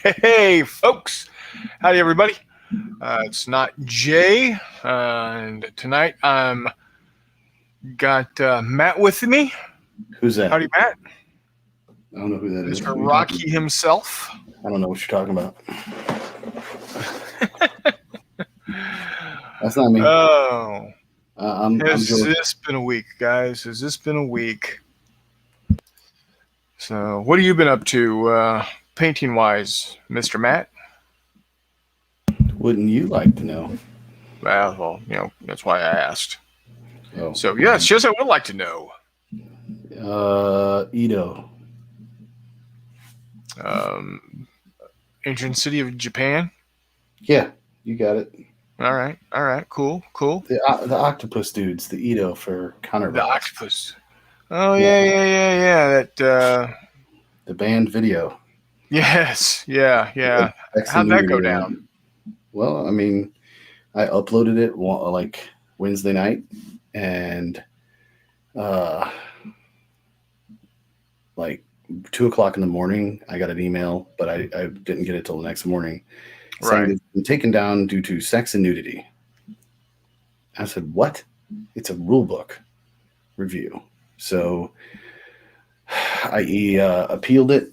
Hey, folks. Howdy, everybody. It's NotJay, and tonight I'm got Matt with me. Who's that? Howdy, Matt. I don't know who that is. Mr. Rocky himself. I don't know what you're talking about. That's not me. Oh, I'm has George. this been a week, guys? Has this been a week? So, what have you been up to, painting-wise, Mr. Matt? Wouldn't you like to know? Well, that's why I asked. Oh. So, yes, I would like to know. Edo. Ancient city of Japan. Yeah, you got it. All right, cool. The octopus dudes, the Edo for counterbalance. The octopus. Oh yeah. That. The band video. Yes, yeah. How'd that go down? Well, I mean, I uploaded it like Wednesday night, and like 2:00 in the morning, I got an email, but I didn't get it till the next morning, saying it's been taken down due to sex and nudity. I said, "What? It's a rule book review." So I appealed it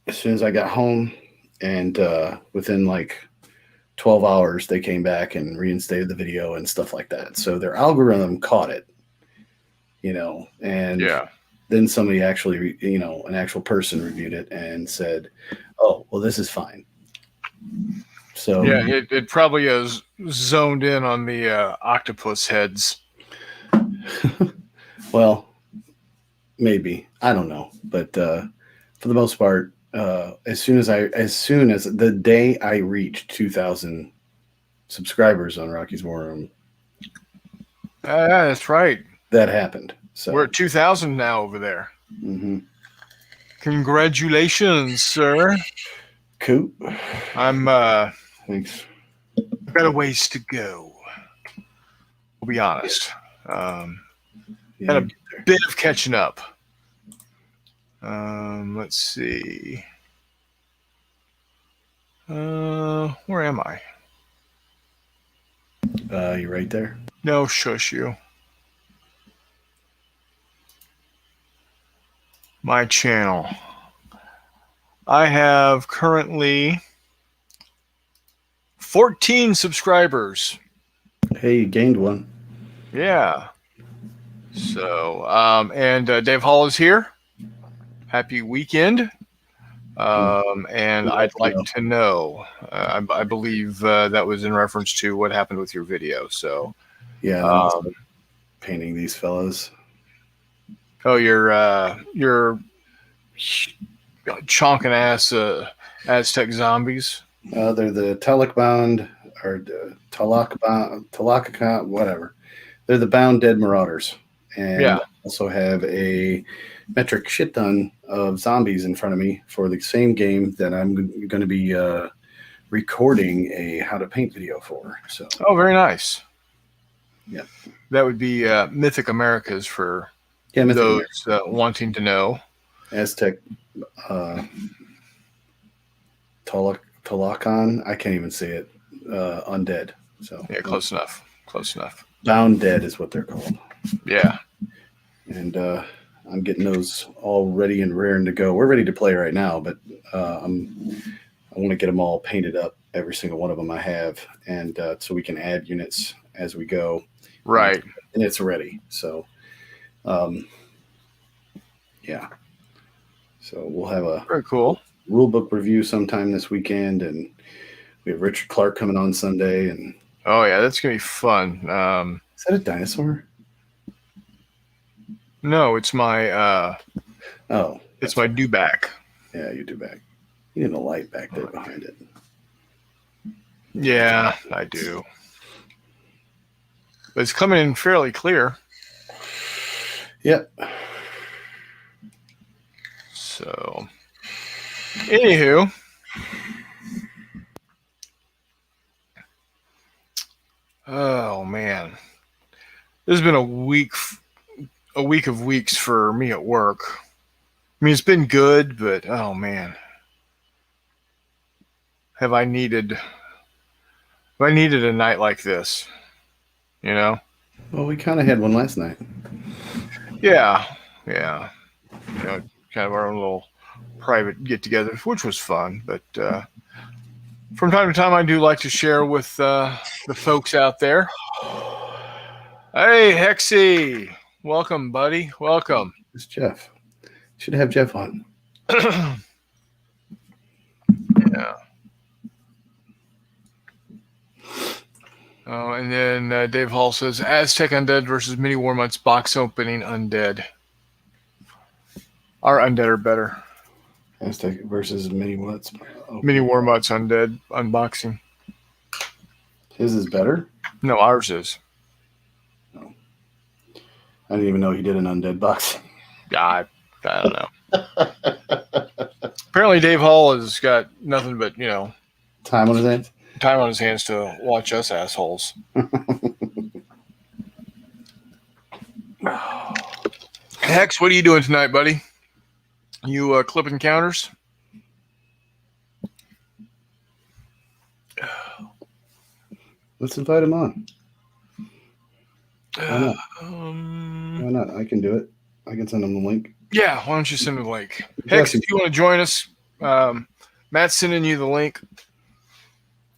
as soon as I got home, and within like 12 hours, they came back and reinstated the video and stuff like that. So their algorithm caught it, and then somebody actually, an actual person reviewed it and said, "Oh, well, this is fine." So yeah, it probably has zoned in on the octopus heads. Well, maybe, I don't know, but for the most part, as soon as the day I reached 2,000 subscribers on Rocky's War Room, that's right. That happened. So we're at 2,000 now over there. Mm-hmm. Congratulations, sir. Cool. I'm Thanks. got a ways to go. We'll be honest. Got a bit of catching up. Let's see. Where am I? You right there? No, shush you. My channel. I have currently 14 subscribers. Hey, you gained one. Yeah. So, and Dave Hall is here. Happy weekend. And I'd like to know, I believe that was in reference to what happened with your video. So, yeah, painting these fellas. Oh, you're chonking ass Aztec zombies. They're the Talak-bound or Talaka, whatever. They're the bound dead marauders, and I also have a metric shit ton of zombies in front of me for the same game that I'm going to be recording a how to paint video for. So, oh, very nice. Yeah, that would be Mythic Americas for those wanting to know. Aztec Talakan. I can't even say it. Undead. So yeah, close enough. Bound dead is what they're called. Yeah. And I'm getting those all ready and raring to go. We're ready to play right now, but I want to get them all painted up, every single one of them I have, and so we can add units as we go. Right. And it's ready. So, yeah. So we'll have a very cool rule book review sometime this weekend, and we have Richard Clark coming on Sunday. And oh yeah, that's gonna be fun. Is that a dinosaur? No, it's my it's my dewback. Yeah, your dewback. You need a light back there behind it. Yeah, I do. But it's coming in fairly clear. Yep. So, anywho, oh man, this has been a week of weeks for me at work. I mean, it's been good, but oh man, have I needed a night like this? You know? Well, we kind of had one last night. Yeah. You know, kind of our own little private get-togethers, which was fun. But from time to time, I do like to share with the folks out there. Hey, Hexy, welcome, buddy. Welcome. It's Jeff. Should have Jeff on. Yeah. Oh, and then Dave Hall says Aztec Undead versus Mini War Months box opening Undead. Our Undead are better. Aztec versus Mini What's Mini War Months Undead unboxing. His is better? No, ours is. No. I didn't even know he did an Undead box. I don't know. Apparently, Dave Hall has got nothing but, Time on his hands? Time on his hands to watch us assholes. Hex, what are you doing tonight, buddy? You clipping counters? Let's invite him on. Why not? Why not? I can do it. I can send him the link. Yeah, why don't you send him the link? Hex, if you want to join us, Matt's sending you the link.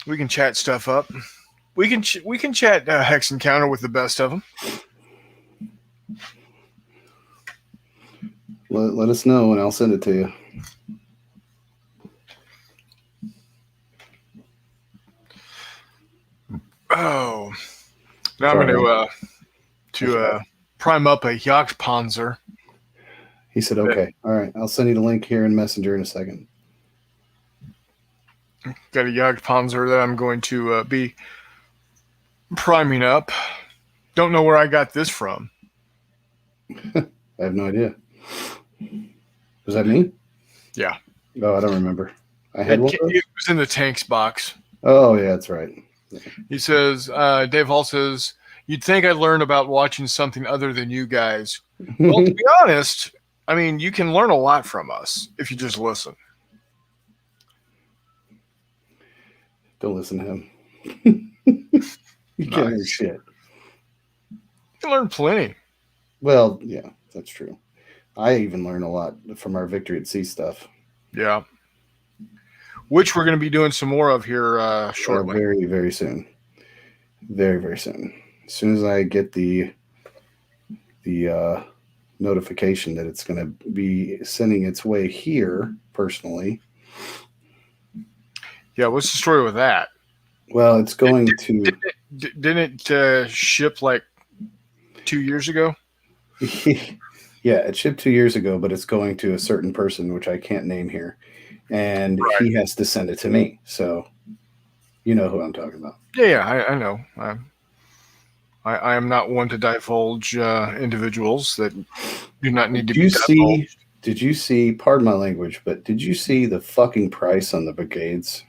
We can chat stuff up. We can chat Hex Encounter with the best of them. Let us know and I'll send it to you. Oh, now I'm going to prime up a Jagdpanzer. He said, okay. All right. I'll send you the link here in Messenger in a second. Got a Jagdpanzer that I'm going to be priming up. Don't know where I got this from. I have no idea. Was that me? Yeah. Oh, I don't remember. I had one. It was in the tanks box. Oh, yeah, that's right. Yeah. He says, Dave Hall says, you'd think I'd learn about watching something other than you guys. Well, to be honest, I mean, you can learn a lot from us if you just listen. Don't listen to him. You can't learn shit. You can learn plenty. Well, yeah, that's true. I even learn a lot from our Victory at Sea stuff. Yeah. Which we're going to be doing some more of here shortly. Very, very soon. Very, very soon. As soon as I get the notification that it's going to be sending its way here personally. Yeah, what's the story with that? Well, it's going to... Didn't it ship like 2 years ago? Yeah, it shipped 2 years ago, but it's going to a certain person, which I can't name here. And he has to send it to me. So you know who I'm talking about. Yeah, I know. I am not one to divulge individuals that do not need to be divulged. Did you see, pardon my language, but did you see the fucking price on the brigades?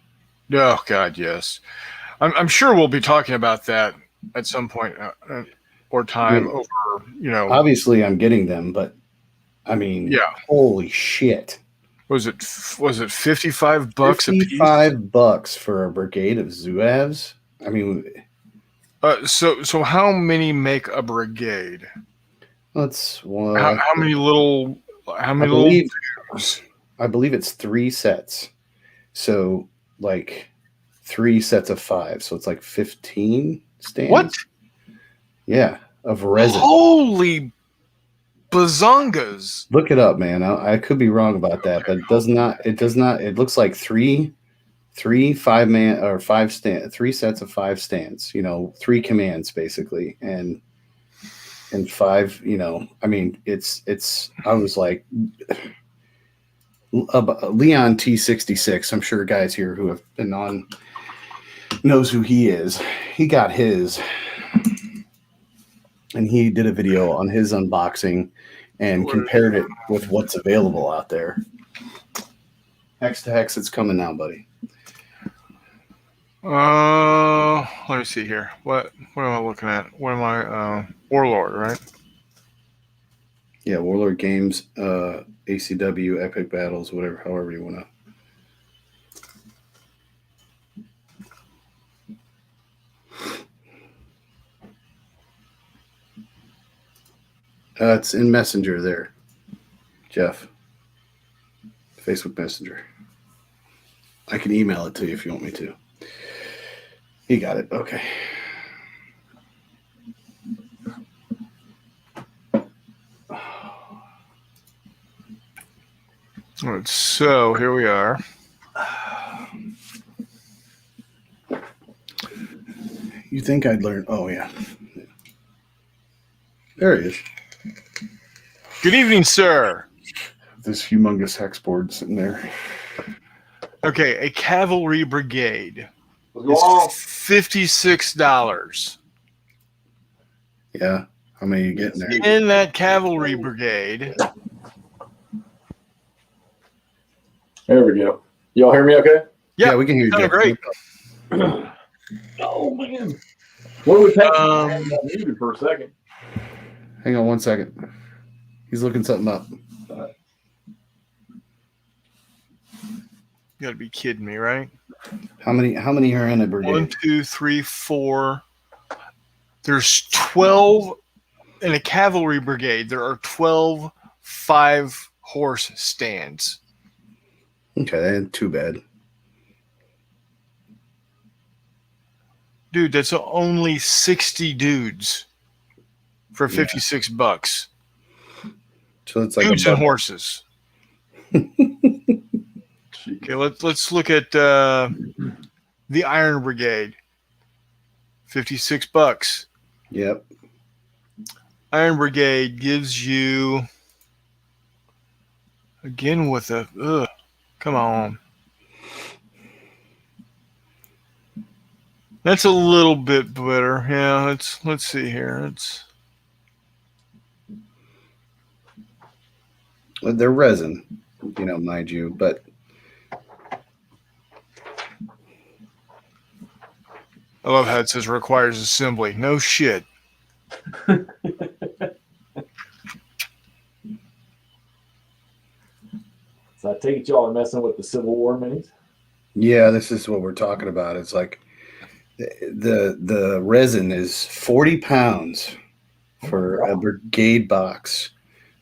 Oh, God, yes. I'm sure we'll be talking about that at some point or time over, Obviously, I'm getting them, but, I mean, holy shit. Was it $55 a piece? $55 for a brigade of Zouaves? I mean... So how many make a brigade? That's one. How many little? I believe it's 3 sets. So like 3 sets of 5. So it's like 15 stands. What? Yeah, of resin. Holy bazongas! Look it up, man. I could be wrong about that, but it does not. It looks like 3 5-man or 5 stand, 3 sets of 5 stands, 3 commands basically. And 5, I mean, I was like, Leon T66. I'm sure guys here who have been on knows who he is. He got his, and he did a video on his unboxing and compared it with what's available out there. Hex to hex, it's coming now, buddy. Let me see here. What am I looking at? What am I? Warlord, right? Yeah, Warlord Games, ACW, Epic Battles, whatever, however you want to. It's in Messenger there, Jeff. Facebook Messenger. I can email it to you if you want me to. You got it. Okay. All right, so here we are. You think I'd learn? Oh, yeah. There he is. Good evening, sir. This humongous hex board sitting there. Okay, a cavalry brigade What's going on? is $56. Yeah. How many are you getting there? In that cavalry brigade, There we go. Y'all hear me okay? Yeah, we can hear you, sounded Jeff. great. Oh, man. What do we take? Um, I got muted for a second. Hang on one second. He's looking something up. You gotta be kidding me, right? How many are in a brigade? 1, 2, 3, 4. There's 12 in a cavalry brigade. There are 12 5-horse stands. Okay, that ain't too bad. Dude, that's only 60 dudes for $56. So it's like Dudes a and buck. horses. Okay, let's look at the Iron Brigade. $56. Yep. Iron Brigade gives you again with a come on. That's a little bit better. Yeah, let's see here. Well, they're resin, mind you, but I love how it says requires assembly. No shit. So I take it y'all are messing with the Civil War minis? yeah, this is what we're talking about. It's like the resin is 40 pounds for a brigade box,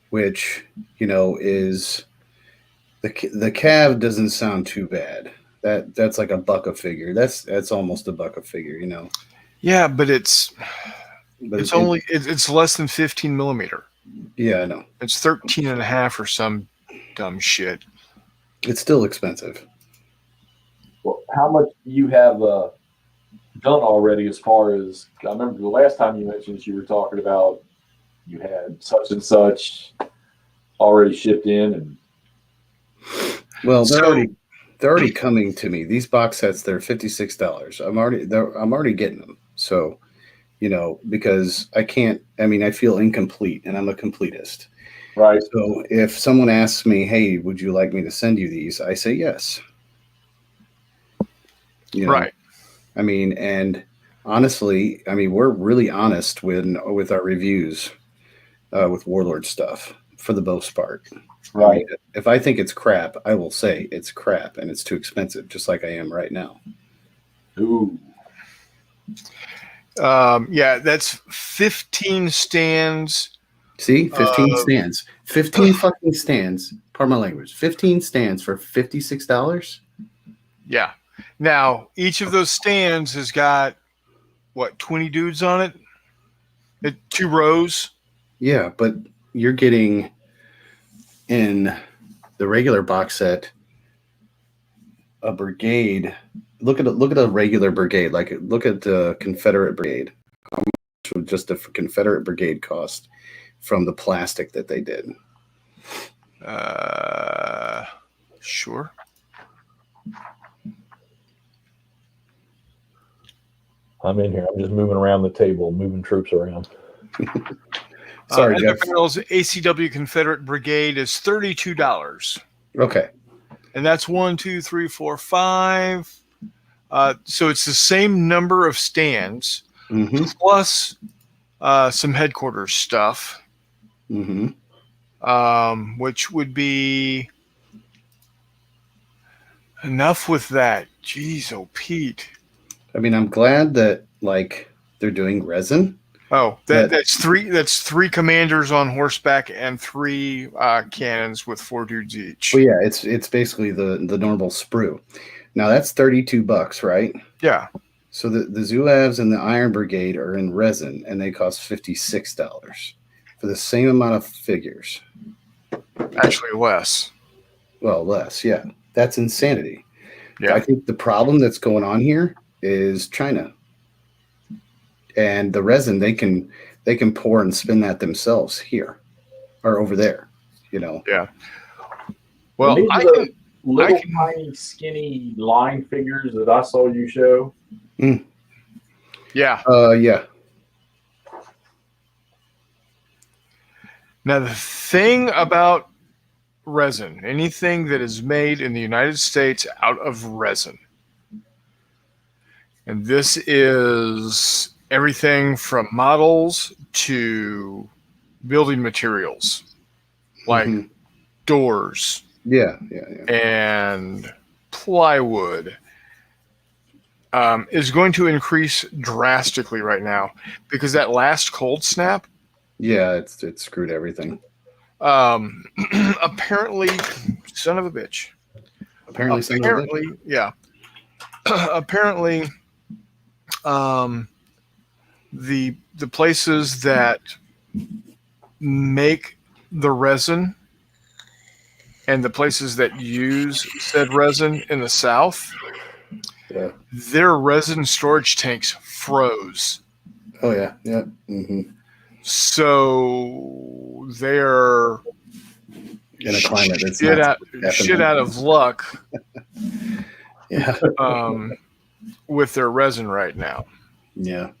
which is the cav doesn't sound too bad. That's like a buck a figure. That's almost a buck a figure, Yeah, but it's But only it's less than 15 millimeter. Yeah, I know. It's 13 and a half or some dumb shit. It's still expensive. Well, how much you have done already as far as, I remember the last time you mentioned you were talking about you had such and such already shipped in, and Well, they're already coming to me. These box sets, they're $56. I'm already getting them. So, because I feel incomplete, and I'm a completist. right. So if someone asks me, "Hey, would you like me to send you these?" I say yes. Right. And honestly, we're really honest with our reviews with Warlord stuff for the most part. Right. If I think it's crap, I will say it's crap and it's too expensive, just like I am right now. Ooh. Yeah, that's 15 stands. See, 15 stands, 15 fucking stands. Pardon my language. 15 stands for $56. Yeah. Now, each of those stands has got, 20 dudes on it? 2 rows? Yeah, but you're getting in the regular box set a brigade. Look at a regular brigade. Like, look at the Confederate brigade. How much would just a Confederate brigade cost from the plastic that they did? Sure. I'm in here. I'm just moving around the table, moving troops around. Sorry, Jeff. Barrel's ACW Confederate Brigade is $32. Okay. And that's 1, 2, 3, 4, 5. So it's the same number of stands plus some headquarters stuff, which would be enough with that. Jeez, oh Pete. I'm glad that they're doing resin, Oh, that's three. That's 3 commanders on horseback and 3 cannons with 4 dudes each. Well, yeah, it's basically the normal sprue. Now that's $32, right? Yeah. So the Zulavs and the Iron Brigade are in resin, and they cost $56 for the same amount of figures. Actually, less. Well, less, yeah. That's insanity. Yeah. I think the problem that's going on here is China. And the resin, they can pour and spin that themselves here or over there, you know. Yeah. Well, little tiny skinny line figures that I saw you show. Mm. Yeah. Yeah. Now the thing about resin, anything that is made in the United States out of resin, and this is everything from models to building materials, like doors, yeah, and plywood, is going to increase drastically right now because that last cold snap. Yeah, it screwed everything. Apparently, son of a bitch. Apparently, yeah. Apparently, the places that make the resin and the places that use said resin in the South, their resin storage tanks froze. Oh yeah, yeah. Mm-hmm. So they're in a climate that's shit out of luck. Yeah. With their resin right now. Yeah.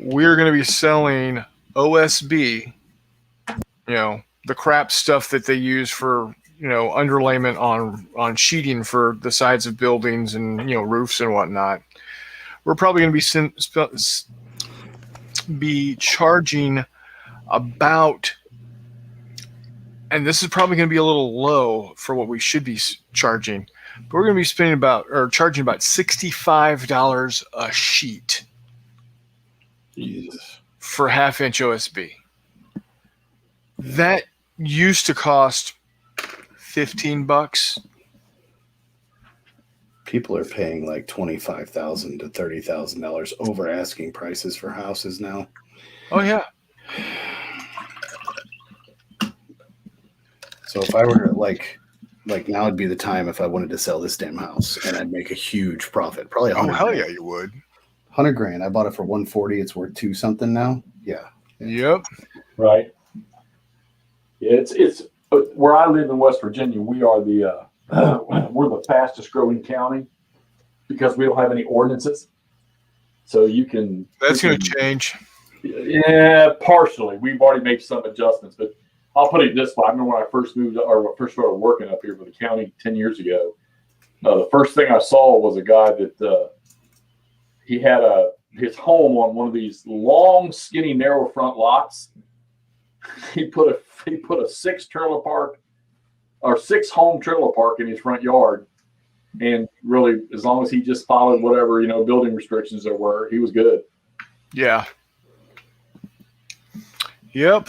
We're going to be selling OSB, the crap stuff that they use for, underlayment on sheeting for the sides of buildings and, roofs and whatnot. We're probably going to be charging about, and this is probably going to be a little low for what we should be charging, but we're going to be charging about $65 a sheet. Jesus. For 1/2-inch OSB. That used to cost $15. People are paying like $25,000 to $30,000 over asking prices for houses now. Oh yeah. So if I were to like now would be the time if I wanted to sell this damn house, and I'd make a huge profit. Probably $100,000. Oh hell yeah, you would. $100,000. I bought it for $140. It's worth $2 something now. Yeah. Yep. Right. Yeah, it's where I live in West Virginia. We are we're the fastest growing county because we don't have any ordinances. So you can. That's going to change. Yeah, partially. We've already made some adjustments, but I'll put it this way. I remember when I first first started working up here for the county 10 years ago. The first thing I saw was a guy that he had his home on one of these long, skinny, narrow front lots. He put a 6 trailer park or 6 home trailer park in his front yard, and really, as long as he just followed whatever building restrictions there were, he was good. Yeah. Yep.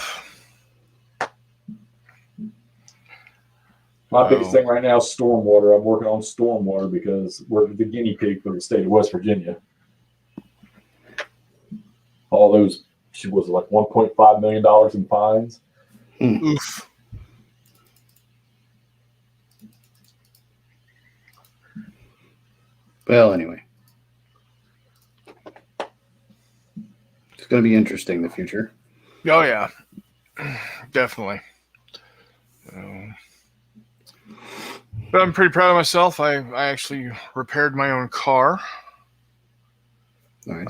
My biggest thing right now is stormwater. I'm working on stormwater because we're the guinea pig for the state of West Virginia. All those, was it like $1.5 million in fines? Oof. Well, anyway. It's going to be interesting in the future. Oh, yeah. Definitely. But I'm pretty proud of myself. I actually repaired my own car. Nice.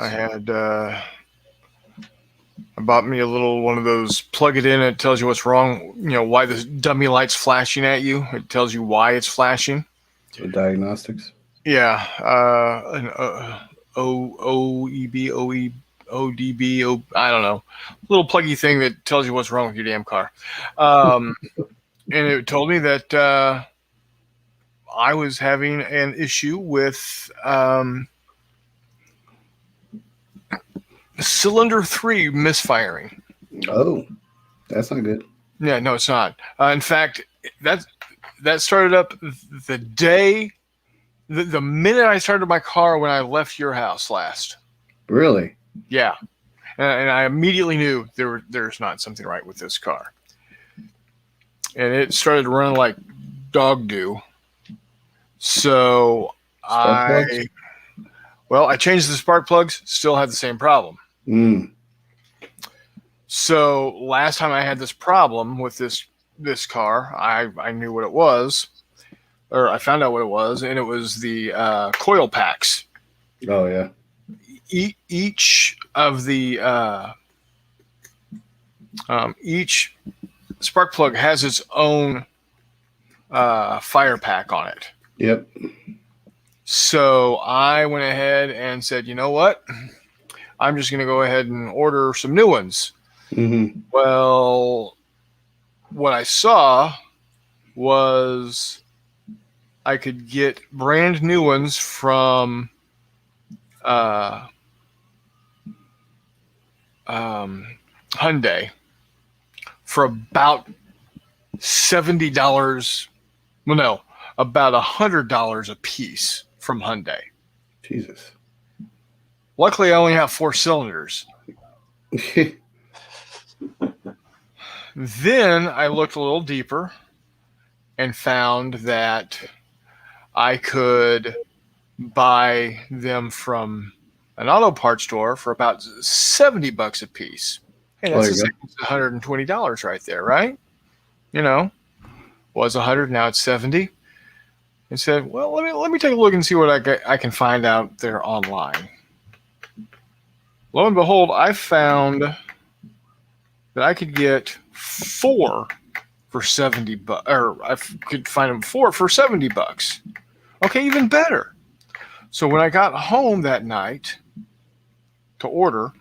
I bought me a little one of those plug it in. It tells you what's wrong. Why the dummy light's flashing at you. It tells you why it's flashing. So diagnostics. Yeah. An OEB, ODB, I don't know. Little pluggy thing that tells you what's wrong with your damn car. And it told me that I was having an issue with cylinder 3 misfiring. Oh, that's not good. Yeah, no, it's not. In fact, that started up the day, the minute I started my car when I left your house last. Really? Yeah, and I immediately knew there's not something right with this car, and it started running like dog do. So Spark plugs? I changed the spark plugs. Still had the same problem. Mm. So last time I had this problem with this car, I knew what it was, or I found out what it was, and it was the coil packs. Oh yeah. Each of the each spark plug has its own fire pack on it. Yep. So I went ahead and said, you know what? I'm just going to go ahead and order some new ones. Mm-hmm. Well, what I saw was I could get brand new ones from Hyundai for about $70. Well, no, about $100 a piece from Hyundai. Jesus. Luckily, I only have 4 cylinders. Then I looked a little deeper and found that I could buy them from an auto parts store for about $70 a piece. Hey, that's $120 right there, right? You know, was 100, now it's 70. And said, well, let me take a look and see what I can find out there online. Lo and behold, I found that I could get 4 for $70, or I could find them 4 for $70. Okay, even better. So when I got home that night to order,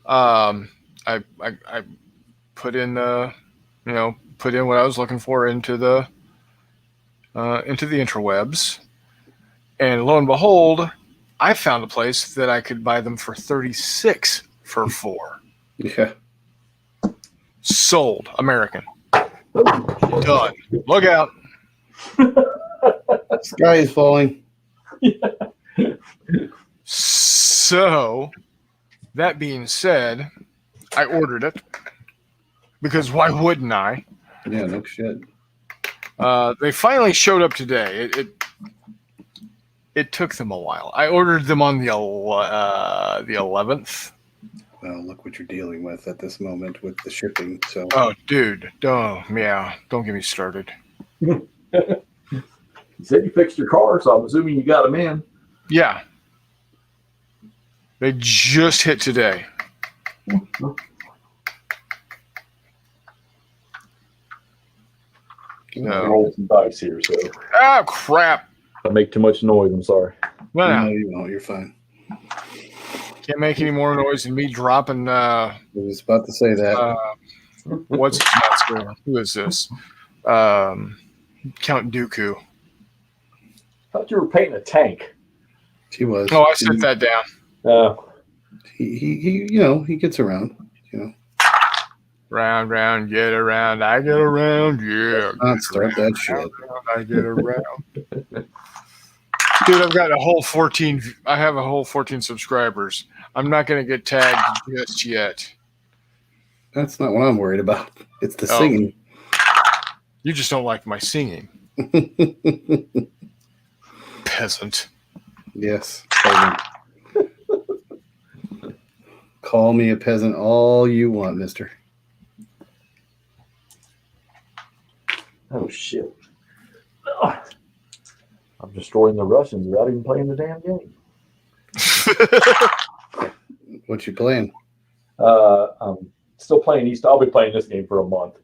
I put in put in what I was looking for into the interwebs, and lo and behold, I found a place that I could buy them for $36 for 4. Yeah. Sold. American. Done. Look out. Sky is falling. So, that being said, I ordered it because why wouldn't I? Yeah, no shit. They finally showed up today. It took them a while. I ordered them on the 11th. Well, look what you're dealing with at this moment with the shipping. So. Oh, dude. Don't get me started. You said you fixed your car, so I'm assuming you got them in. Yeah. They just hit today. Roll some dice here, so. Oh, crap. If I make too much noise, I'm sorry. Well, No, you won't. You're fine. Can't make any more noise than me dropping. I was about to say that. What's nuts? Who is this? Count Dooku. I thought you were painting a tank. He was. Oh, I set that down. He he gets around. Round, get around. I get around. Yeah. Not start that shit. I get around. Dude, I've got a whole 14. I have a whole 14 subscribers. I'm not going to get tagged just yet. That's not what I'm worried about. It's the singing. You just don't like my singing. Peasant. Yes, peasant. Call me a peasant all you want, mister. Oh, shit. I'm destroying the Russians without even playing the damn game. What you playing? I'm still playing East. I'll be playing this game for a month.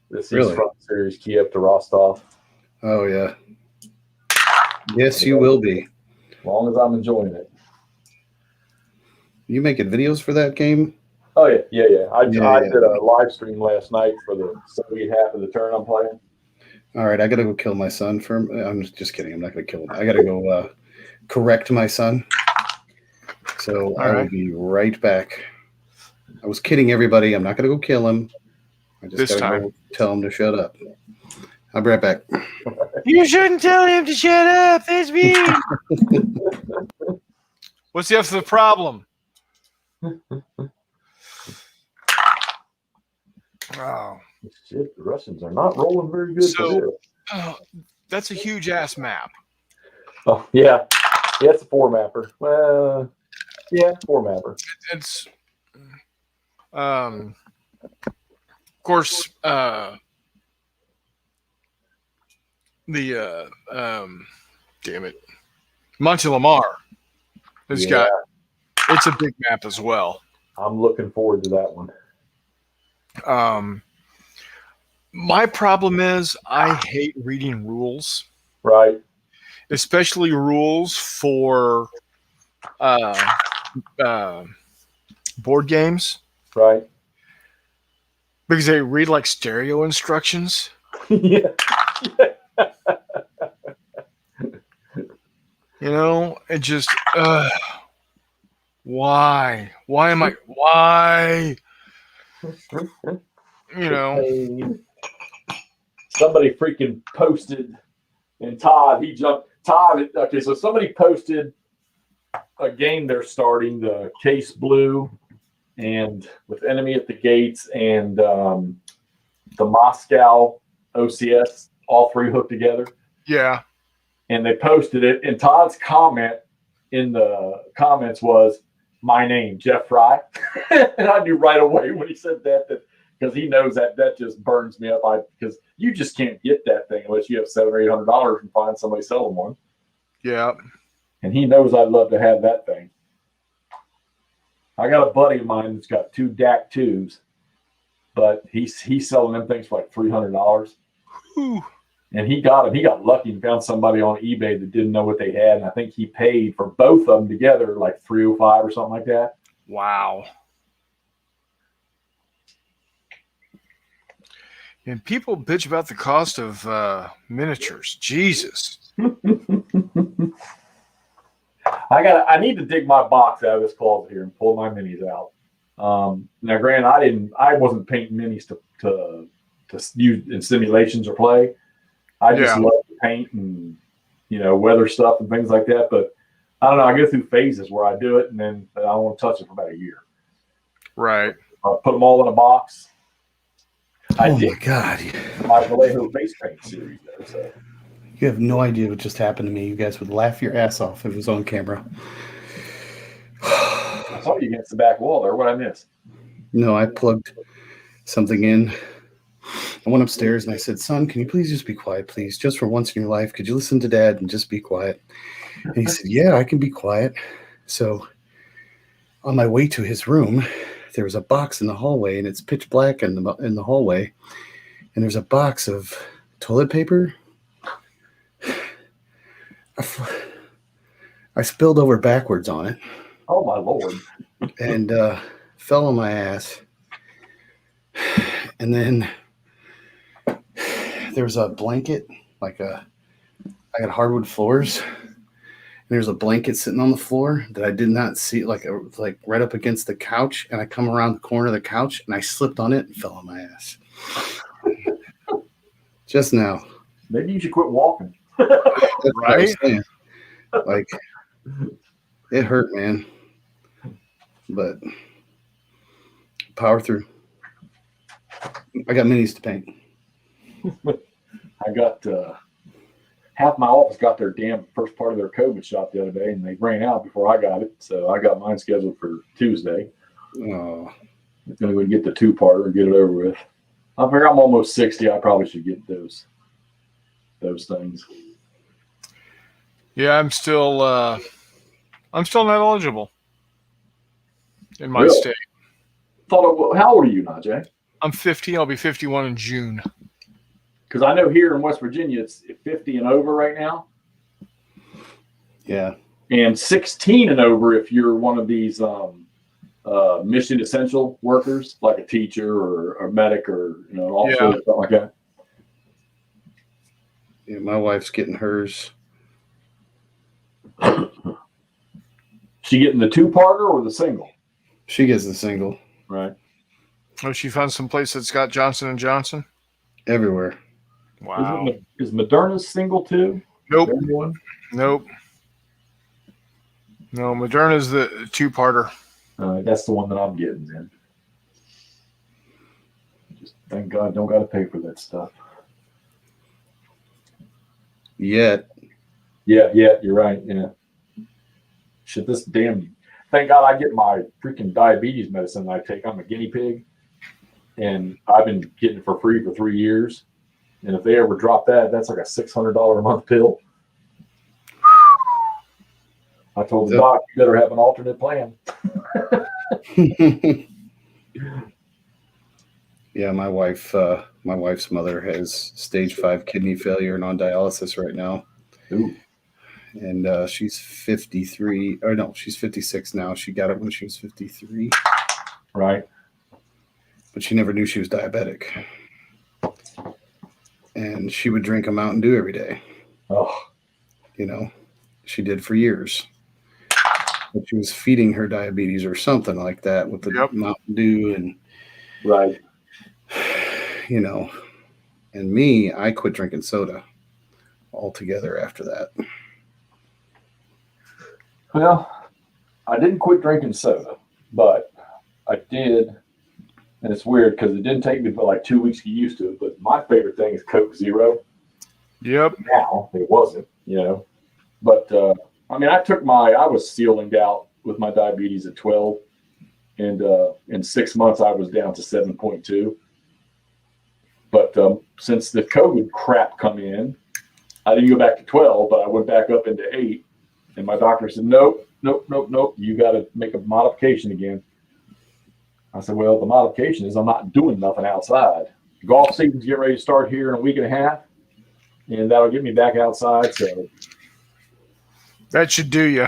This East Front Series, Kiev to Rostov. Oh, yeah. Yes, you will be. As long as I'm enjoying it. You making videos for that game? Oh, yeah. I did a live stream last night for the Soviet half of the turn I'm playing. All right, I got to go kill my son. I'm just kidding. I'm not going to kill him. I got to go correct my son. So All I will right. be right back. I was kidding everybody. I'm not going to go kill him. I just This got to time. go tell him to shut up. I'll be right back. You shouldn't tell him to shut up. That's mean. What's the problem? Oh, Shit, the Russians are not rolling very good So- for this. that's a huge ass map. Oh yeah, it's a four mapper. Well, yeah, four mapper. It's, of course, the damn it, Monte Lamar has got. It's a big map as well. I'm looking forward to that one. My problem is I hate reading rules, Right. especially rules for board games, Right. because they read like stereo instructions. Yeah. You know, it just why am I why you know Somebody freaking posted, and Todd, he jumped. Todd, okay, so somebody posted a game they're starting, the Case Blue, and with Enemy at the Gates and the Moscow OCS, all three hooked together. yeah And they posted it, and Todd's comment in the comments was, "My name, Jeff Fry," and I knew right away when he said that because he knows that just burns me up. Because you just can't get that thing unless you have $700 or $800 and find somebody selling one. yeah And he knows I'd love to have that thing. I got a buddy of mine that's got two DAC 2s, but he's selling them things for like $300. Whew. And he got them. He got lucky and found somebody on eBay that didn't know what they had. And I think he paid for both of them together like $305 or something like that. Wow. And people bitch about the cost of miniatures. Jesus. I need to dig my box out of this closet here and pull my minis out. Now, granted, I wasn't painting minis to use in simulations or play. I just love to paint and weather stuff and things like that. But I don't know. I go through phases where I do it and then I don't want to touch it for about a year. Right. Put them all in a box. Oh my God. My Vallejo face paint series though. So. You have no idea what just happened to me. You guys would laugh your ass off if it was on camera. I saw you against the back wall there. What I miss? No, I plugged something in. I went upstairs and I said, "Son, can you please just be quiet, please? Just for once in your life, could you listen to Dad and just be quiet?" And he said, "Yeah, I can be quiet." So on my way to his room, there was a box in the hallway, and it's pitch black in the hallway. And there's a box of toilet paper. I spilled over backwards on it. Oh my Lord. And fell on my ass. And then there was a blanket, I got hardwood floors. And there's a blanket sitting on the floor that I did not see, like right up against the couch. And I come around the corner of the couch and I slipped on it and fell on my ass. Just now. Maybe you should quit walking. Right? Like, it hurt, man. But power through. I got minis to paint. I got half my office got their damn first part of their COVID shot the other day, and they ran out before I got it. So I got mine scheduled for Tuesday. Oh, I'm gonna go get the 2-parter and get it over with. I figure I'm almost 60. I probably should get those things. Yeah, I'm still not eligible in my Really? state. How old are you, NotJay? I'm 50. I'll be 51 in June. Because I know here in West Virginia it's 50 and over right now, yeah. and 16 and over if you're one of these mission essential workers, like a teacher or a medic or an officer or something like that. Yeah, my wife's getting hers. She getting the two-parter or the single? She gets the single. Right. Oh, she found some place that's got Johnson and Johnson. Everywhere. Wow. Is Moderna's single too? Nope. One? Nope. No, Moderna's the two-parter. That's the one that I'm getting then. Just thank God, don't got to pay for that stuff. Yet. Yeah, you're right. Yeah. Shit, this damn. Thank God I get my freaking diabetes medicine that I take. I'm a guinea pig, and I've been getting it for free for 3 years. And if they ever drop that, that's like a $600 a month pill. I told the doc, you better have an alternate plan. Yeah, my wife's mother has stage 5 kidney failure and on dialysis right now. Ooh. And she's 53. Or no, she's 56 now. She got it when she was 53. Right. But she never knew she was diabetic. And she would drink a Mountain Dew every day. Oh. You know, she did for years. But she was feeding her diabetes or something like that with the Mountain Dew and right. You know, and me, I quit drinking soda altogether after that. Well, I didn't quit drinking soda, but I did, and it's weird because it didn't take me but like 2 weeks to get used to it. But my favorite thing is Coke Zero. Yep. Now it wasn't, but I mean, I was ceiling out with my diabetes at 12, and in 6 months I was down to 7.2. But since the COVID crap come in, I didn't go back to 12, but I went back up into 8. And my doctor said, nope. You got to make a modification again. I said, well, the modification is I'm not doing nothing outside. The golf season's getting ready to start here in a week and a half, and that'll get me back outside. So that should do you.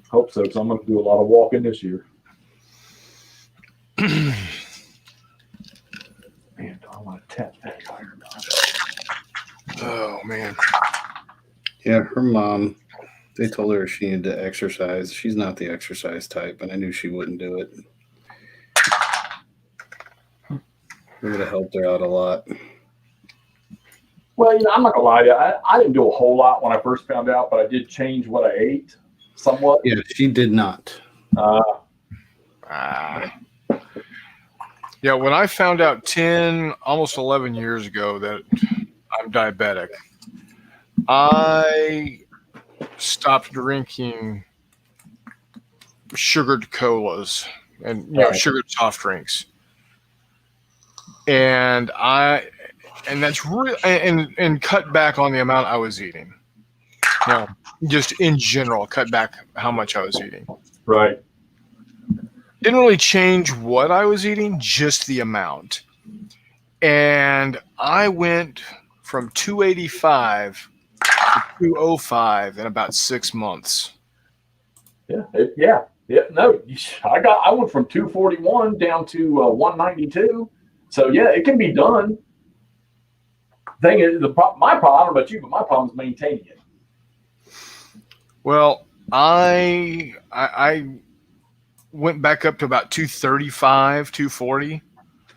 Hope so, because I'm going to do a lot of walking this year. Man, I want to tap that tire. Oh, man. Yeah, her mom, they told her she needed to exercise. She's not the exercise type, and I knew she wouldn't do it. It would have helped her out a lot. Well, I'm not going to lie to you. I didn't do a whole lot when I first found out, but I did change what I ate somewhat. Yeah, she did not. Yeah, when I found out 10, almost 11 years ago that I'm diabetic, I stopped drinking sugared colas and sugared soft drinks, and that's really and cut back on the amount I was eating. Just in general, cut back how much I was eating. Right. Didn't really change what I was eating, just the amount. And I went from 285 to 205 in about 6 months. Yeah. No, I went from 241 down to 192. So yeah, it can be done. Thing is, my problem, I don't know about you, but my problem is maintaining it. Well, I went back up to about 235, 240.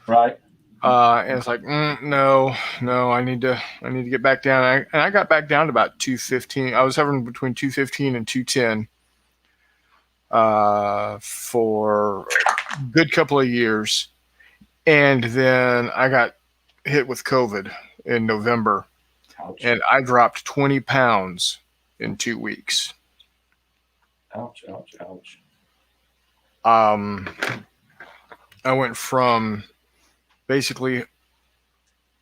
Right. And it's like, no, I need to get back down. And I got back down to about 215. I was hovering between 215 and 210 for a good couple of years. And then I got hit with COVID in November. Ouch. And I dropped 20 pounds in 2 weeks. Ouch. I went from basically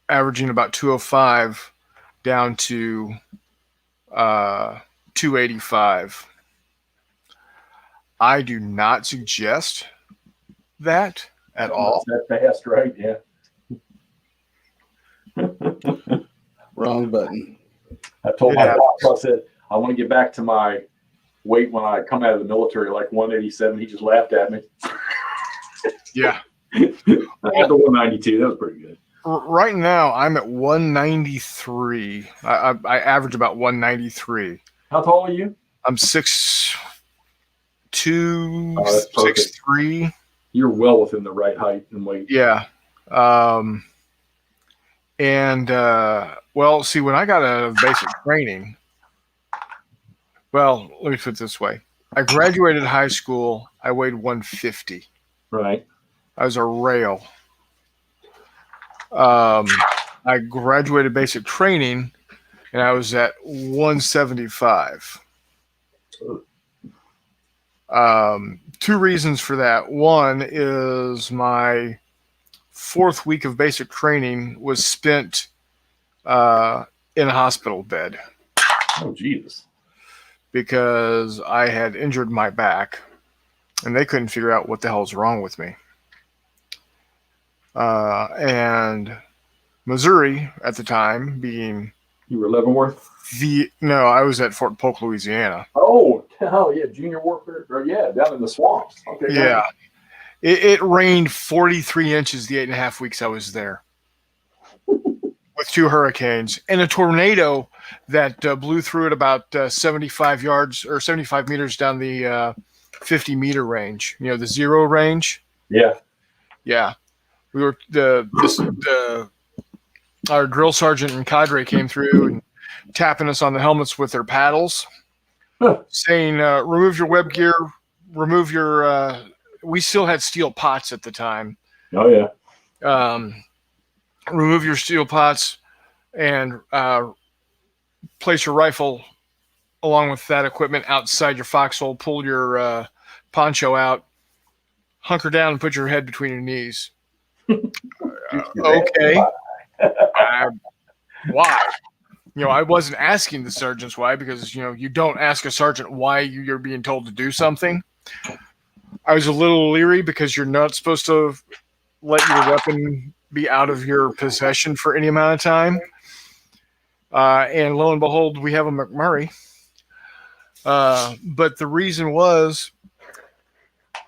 averaging about 205 down to 285. I do not suggest that at all. That fast, right? Yeah. Wrong button. I told my boss, I said, I want to get back to my weight when I come out of the military, like 187. He just laughed at me. Yeah. I got to 192. That was pretty good. Right now, I'm at 193. I average about 193. How tall are you? I'm 6'2", 6'2", Oh, that's perfect. 6'3". You're well within the right height and weight. Yeah. Well, see, when I got out of basic training, well, let me put it this way. I graduated high school. I weighed 150. Right. I was a rail. I graduated basic training, and I was at 175. Two reasons for that. One is my fourth week of basic training was spent in a hospital bed. Oh, Jesus. Because I had injured my back, and they couldn't figure out what the hell was wrong with me. And Missouri at the time being... You were Leavenworth? No, I was at Fort Polk, Louisiana. Oh, yeah, junior warfare. Or, yeah, down in the swamps. Okay. Yeah. It rained 43 inches the 8.5 weeks I was there. With 2 hurricanes and a tornado that blew through at about 75 yards or 75 meters down the 50-meter range. You know, the zero range. Yeah. Yeah. We were our drill sergeant and cadre came through and tapping us on the helmets with their paddles, saying, "Remove your web gear. Remove your." We still had steel pots at the time. Oh yeah. Remove your steel pots and place your rifle along with that equipment outside your foxhole. Pull your poncho out, hunker down, and put your head between your knees. Okay. Why? You know, I wasn't asking the sergeants why, because, you know, you don't ask a sergeant why you're being told to do something. I was a little leery because you're not supposed to let your weapon be out of your possession for any amount of time. And lo and behold, we have a McMurray. But the reason was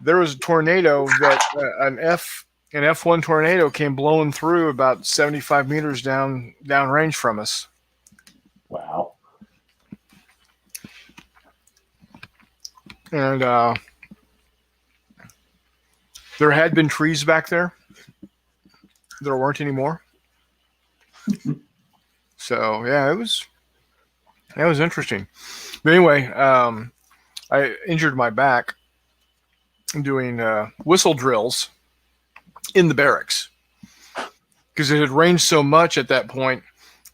there was a tornado that an F1 tornado came blowing through about 75 meters downrange from us. Wow. And there had been trees back there. There weren't anymore. So yeah, it was interesting. But anyway, I injured my back doing whistle drills in the barracks because it had rained so much at that point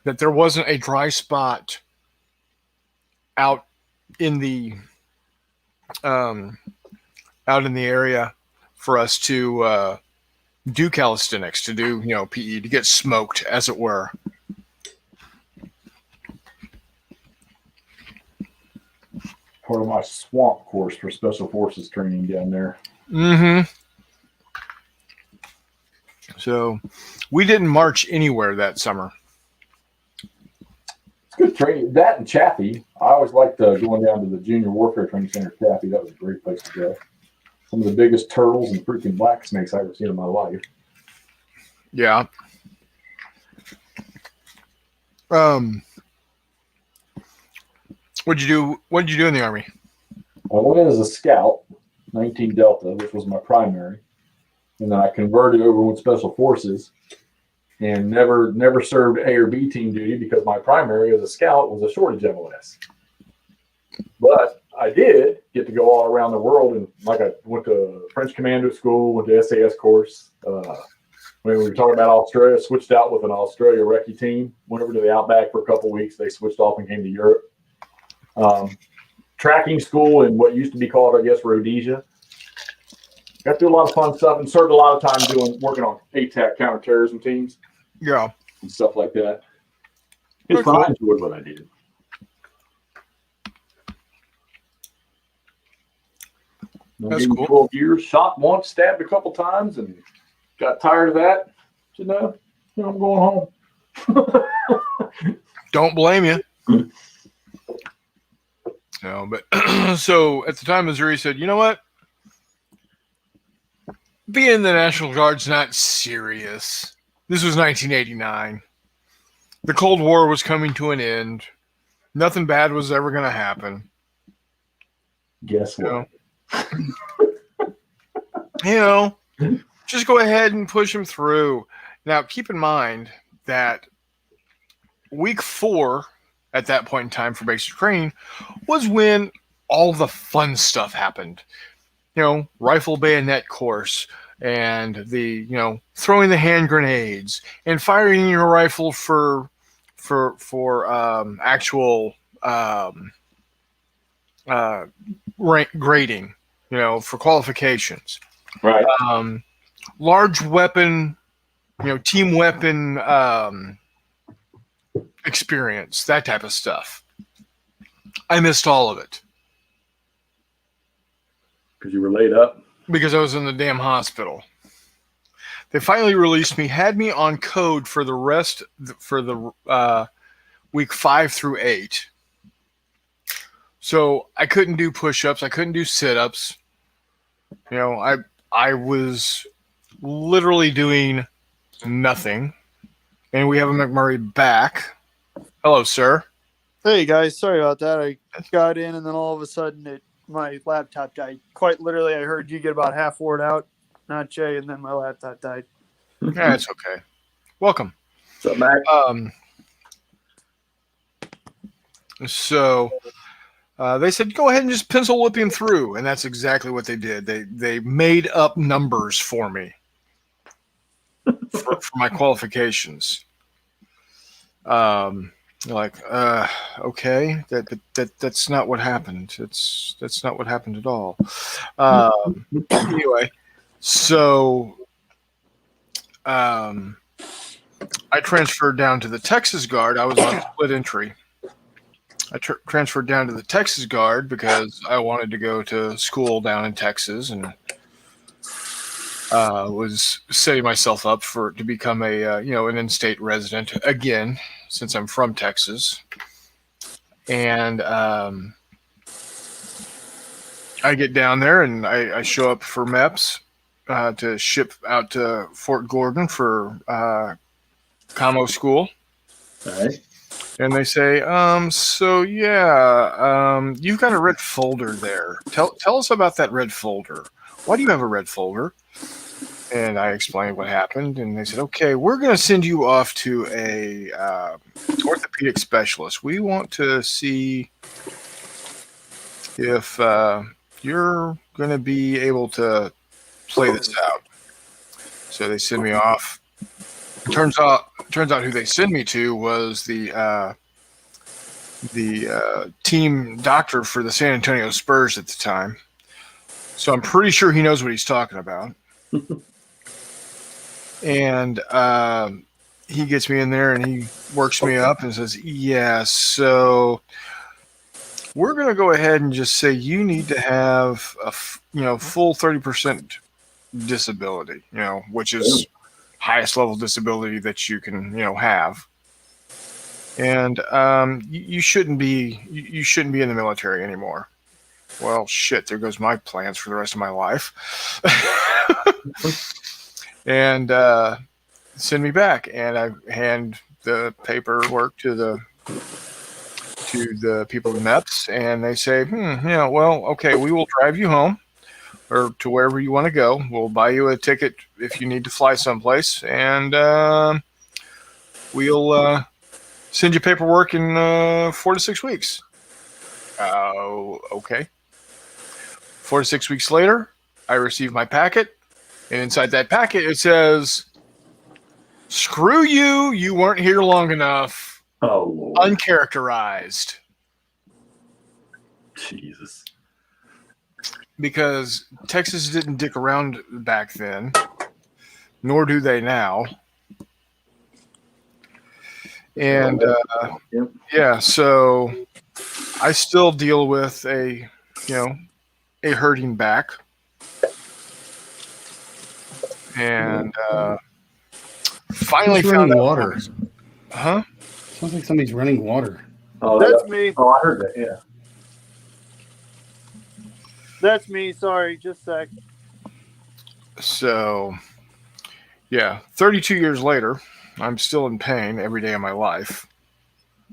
that there wasn't a dry spot out in the area for us to do calisthenics, to do, you know, PE, to get smoked, as it were. Part of my swamp course for special forces training down there. Mm-hmm. So we didn't march anywhere that summer. It's good training. That and Chaffee. I always liked going down to the Junior Warfare Training Center, Chaffee. That was a great place to go. Some of the biggest turtles and freaking black snakes I've ever seen in my life. Yeah. What'd you do in the Army? I went in as a scout, 19 Delta, which was my primary. And then I converted over with Special Forces and never served A or B team duty because my primary as a scout was a shortage MOS. But I did get to go all around the world, and like I went to French Commando School, went to SAS course. When we were talking about Australia, switched out with an Australia recce team, went over to the Outback for a couple of weeks. They switched off and came to Europe. Tracking school in what used to be called, I guess, Rhodesia. Got to do a lot of fun stuff and served a lot of time working on ATAC counterterrorism teams. Yeah. And stuff like that. It's fun. I enjoyed what I did. That's cool. 12 years, shot once, stabbed a couple times, and got tired of that. So no, I'm going home. Don't blame you. No, but so at the time, Missouri said, you know what? Being in the National Guard's not serious. This was 1989. The Cold War was coming to an end. Nothing bad was ever going to happen. Guess what? Just go ahead and push him through. Now, keep in mind that week 4 at that point in time for basic training was when all the fun stuff happened. Rifle bayonet course and the, throwing the hand grenades and firing your rifle for actual rank grading, for qualifications. Right. Large weapon, team weapon experience, that type of stuff. I missed all of it. Because you were laid up? Because I was in the damn hospital. They finally released me, had me on code for the rest, for the week 5 through 8. So I couldn't do push-ups. I couldn't do sit-ups. I was literally doing nothing. And we have a McMurray back. Hello, sir. Hey, guys. Sorry about that. I got in, and then all of a sudden my laptop died. Quite literally, I heard you get about half word out, NotJay, and then my laptop died. Yeah, it's okay. Welcome. What's up, Mac? So they said, go ahead and just pencil whip him through. And that's exactly what they did. They made up numbers for me for my qualifications. Okay, that's not what happened. That's not what happened at all. Anyway, so I transferred down to the Texas Guard. I was on split entry. I transferred down to the Texas Guard because I wanted to go to school down in Texas and was setting myself up to become an in-state resident again, since I'm from Texas. And I get down there and I show up for MEPS to ship out to Fort Gordon for commo school. All right. And they say, you've got a red folder there. Tell us about that red folder. Why do you have a red folder? And I explained what happened, and they said, okay, we're going to send you off to a orthopedic specialist. We want to see if you're going to be able to play this out. So they send me off. Turns out who they send me to was the team doctor for the San Antonio Spurs at the time. So I'm pretty sure he knows what he's talking about. And he gets me in there and he works me up and says, yeah, so we're going to go ahead and just say you need to have a full 30% disability, which is highest level disability that you can, have. And you shouldn't be in the military anymore. Well, shit, there goes my plans for the rest of my life. And send me back, and I hand the paperwork to the people at MEPS, and they say, okay, we will drive you home or to wherever you want to go. We'll buy you a ticket if you need to fly someplace, and we'll send you paperwork in 4 to 6 weeks. Okay. 4 to 6 weeks later, I receive my packet. And inside that packet, it says, screw you, you weren't here long enough. Oh, Lord. Uncharacterized. Jesus. Because Texas didn't dick around back then, nor do they now. And, so I still deal with a hurting back. And finally found out water. Huh? Sounds like somebody's running water. Oh, That's me. Oh, I heard that. Yeah. That's me. Sorry, just a sec. So, 32 years later, I'm still in pain every day of my life.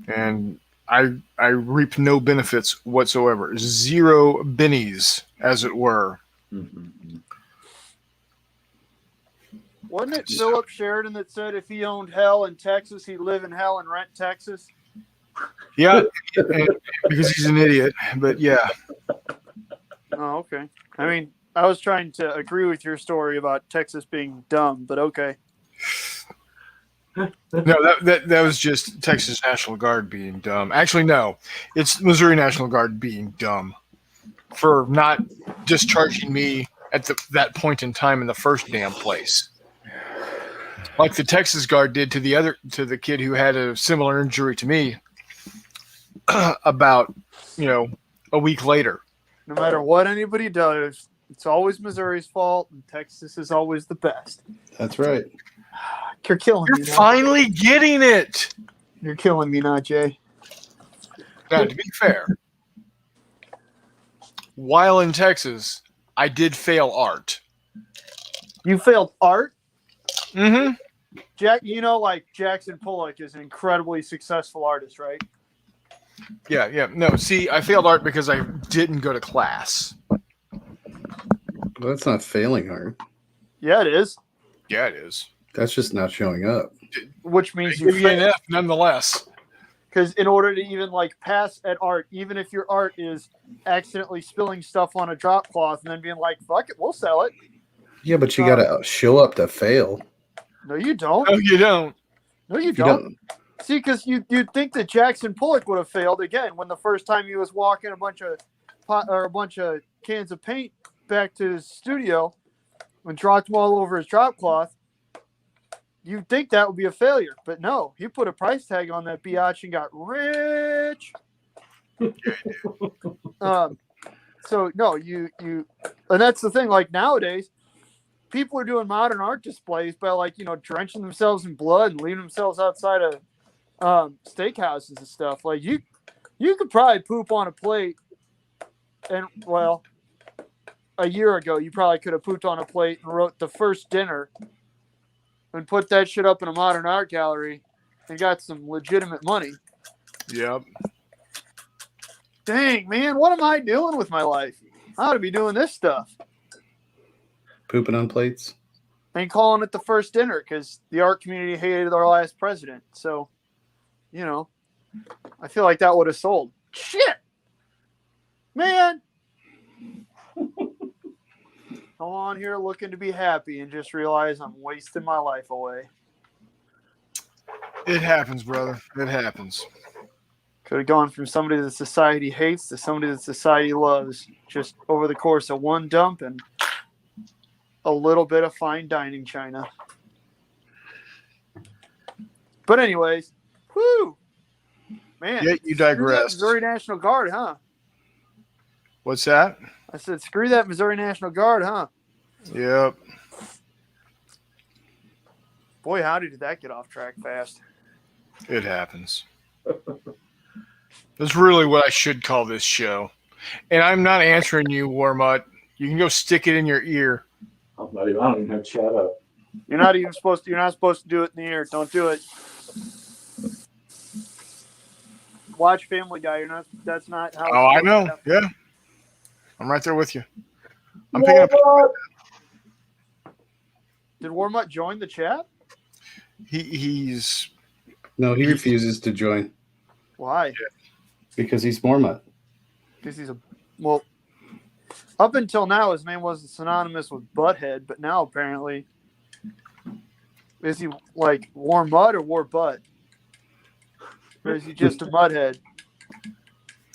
And I reap no benefits whatsoever. Zero bennies, as it were. Mm-hmm. Wasn't it Philip Sheridan that said if he owned hell in Texas, he'd live in hell and rent Texas? Yeah, because he's an idiot. But yeah, Oh, okay. I mean, I was trying to agree with your story about Texas being dumb, but okay. no, that was just Texas National Guard being dumb. Actually, no, it's Missouri National Guard being dumb for not discharging me at that point in time in the first damn place. Like the Texas Guard did to the kid who had a similar injury to me about, a week later. No matter what anybody does, it's always Missouri's fault, and Texas is always the best. That's right. You're killing You're me. finally getting it. You're killing me, NotJay. Now, to be fair, while in Texas, I did fail art. You failed art? Mm-hmm. Jack, like Jackson Pollock is an incredibly successful artist, right? Yeah. No, see, I failed art because I didn't go to class. Well, that's not failing art. Yeah, it is. Yeah, it is. That's just not showing up. Which means You you give you an failed. F nonetheless. Because in order to even pass at art, even if your art is accidentally spilling stuff on a drop cloth and then being like, fuck it, we'll sell it. Yeah, but you got to show up to fail. No, you don't. No, you don't. No, you You don't. See, because you'd think that Jackson Pollock would have failed again when the first time he was walking a bunch of cans of paint back to his studio and dropped them all over his drop cloth. You'd think that would be a failure, but no, he put a price tag on that biatch and got rich. So no, you, and that's the thing. Like nowadays, people are doing modern art displays by drenching themselves in blood and leaving themselves outside of steakhouses and stuff. Like you could probably poop on a plate, and a year ago you probably could have pooped on a plate and wrote the first dinner and put that shit up in a modern art gallery and got some legitimate money. Yep. Dang, man, what am I doing with my life? I ought to be doing this stuff. Pooping on plates. And calling it the first dinner because the art community hated our last president. So, I feel like that would have sold. Shit! Man! I'm on here looking to be happy and just realize I'm wasting my life away. It happens, brother. It happens. Could have gone from somebody that society hates to somebody that society loves just over the course of one dump and a little bit of fine dining china. But anyways, whoo! Man, Yet you digress. Missouri National Guard, huh? What's that? I said, screw that Missouri National Guard, huh? Yep. Boy, howdy did that get off track fast. It happens. That's really what I should call this show. And I'm not answering you, Warmutt. You can go stick it in your ear. I don't even have chat up. You're not supposed to do it in the ear. Don't do it. Watch Family Guy. That's not how. Oh, I know. Yeah. I'm right there with you. I'm picking up. Did Warmutt join the chat? He's. No, he refuses to join Why? because he's Mormont. Because he's up until now, his name wasn't synonymous with butthead, but now apparently, is he like war mud or war butt? Or is he just a mudhead?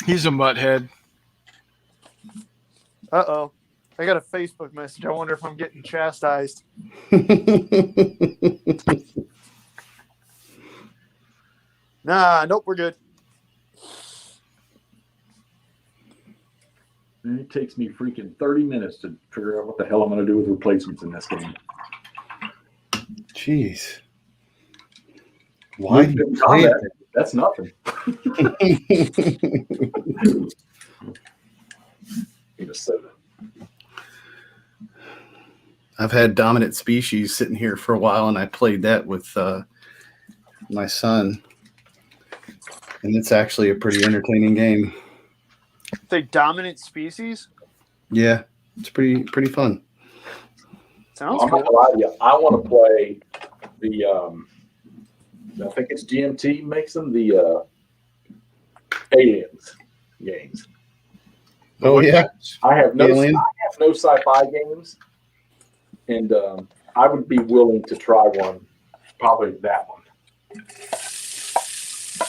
He's a mutthead. Uh-oh. I got a Facebook message. I wonder if I'm getting chastised. Nah, nope, we're good. And it takes me freaking 30 minutes to figure out what the hell I'm going to do with replacements in this game. Jeez. Why do you play that? That's nothing. Need a soda. I've had Dominant Species sitting here for a while, and I played that with my son. And it's actually a pretty entertaining game. The dominant species. Yeah, it's pretty fun. Sounds I'm not cool. gonna lie to you. I want to play the. I think it's GMT makes them the aliens games. Oh yeah, I have no Alien? sci-fi games, and I would be willing to try one. Probably that one.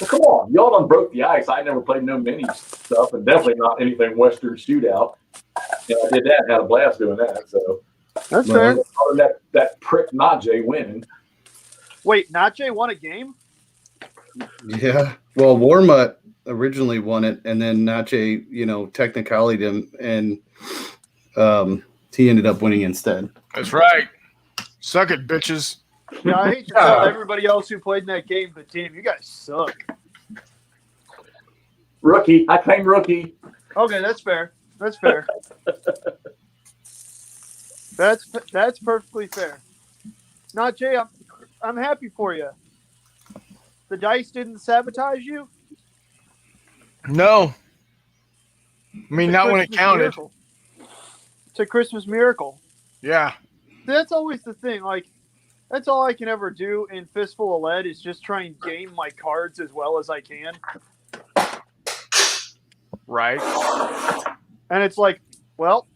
Well, come on, y'all done broke the ice. I never played no mini stuff, and definitely not anything Western Shootout. And I did that and had a blast doing that. So That's Well, fair. other than that prick NotJay winning. Wait, NotJay won a game? yeah. Well, Warmutt originally won it, and then NotJay, technicality'd him, and he ended up winning instead. That's right. Suck it, bitches. Yeah, I hate to tell everybody else who played in that game, but damn, you guys suck. Rookie. I claim rookie. Okay, that's fair. That's fair. That's perfectly fair. NotJay, I'm happy for you. The dice didn't sabotage you. No. I mean, It's a not when it Christmas counted. miracle. It's a Christmas miracle. Yeah. That's always the thing. Like, that's all I can ever do in Fistful of Lead is just try and game my cards as well as I can. Right. And it's like, well,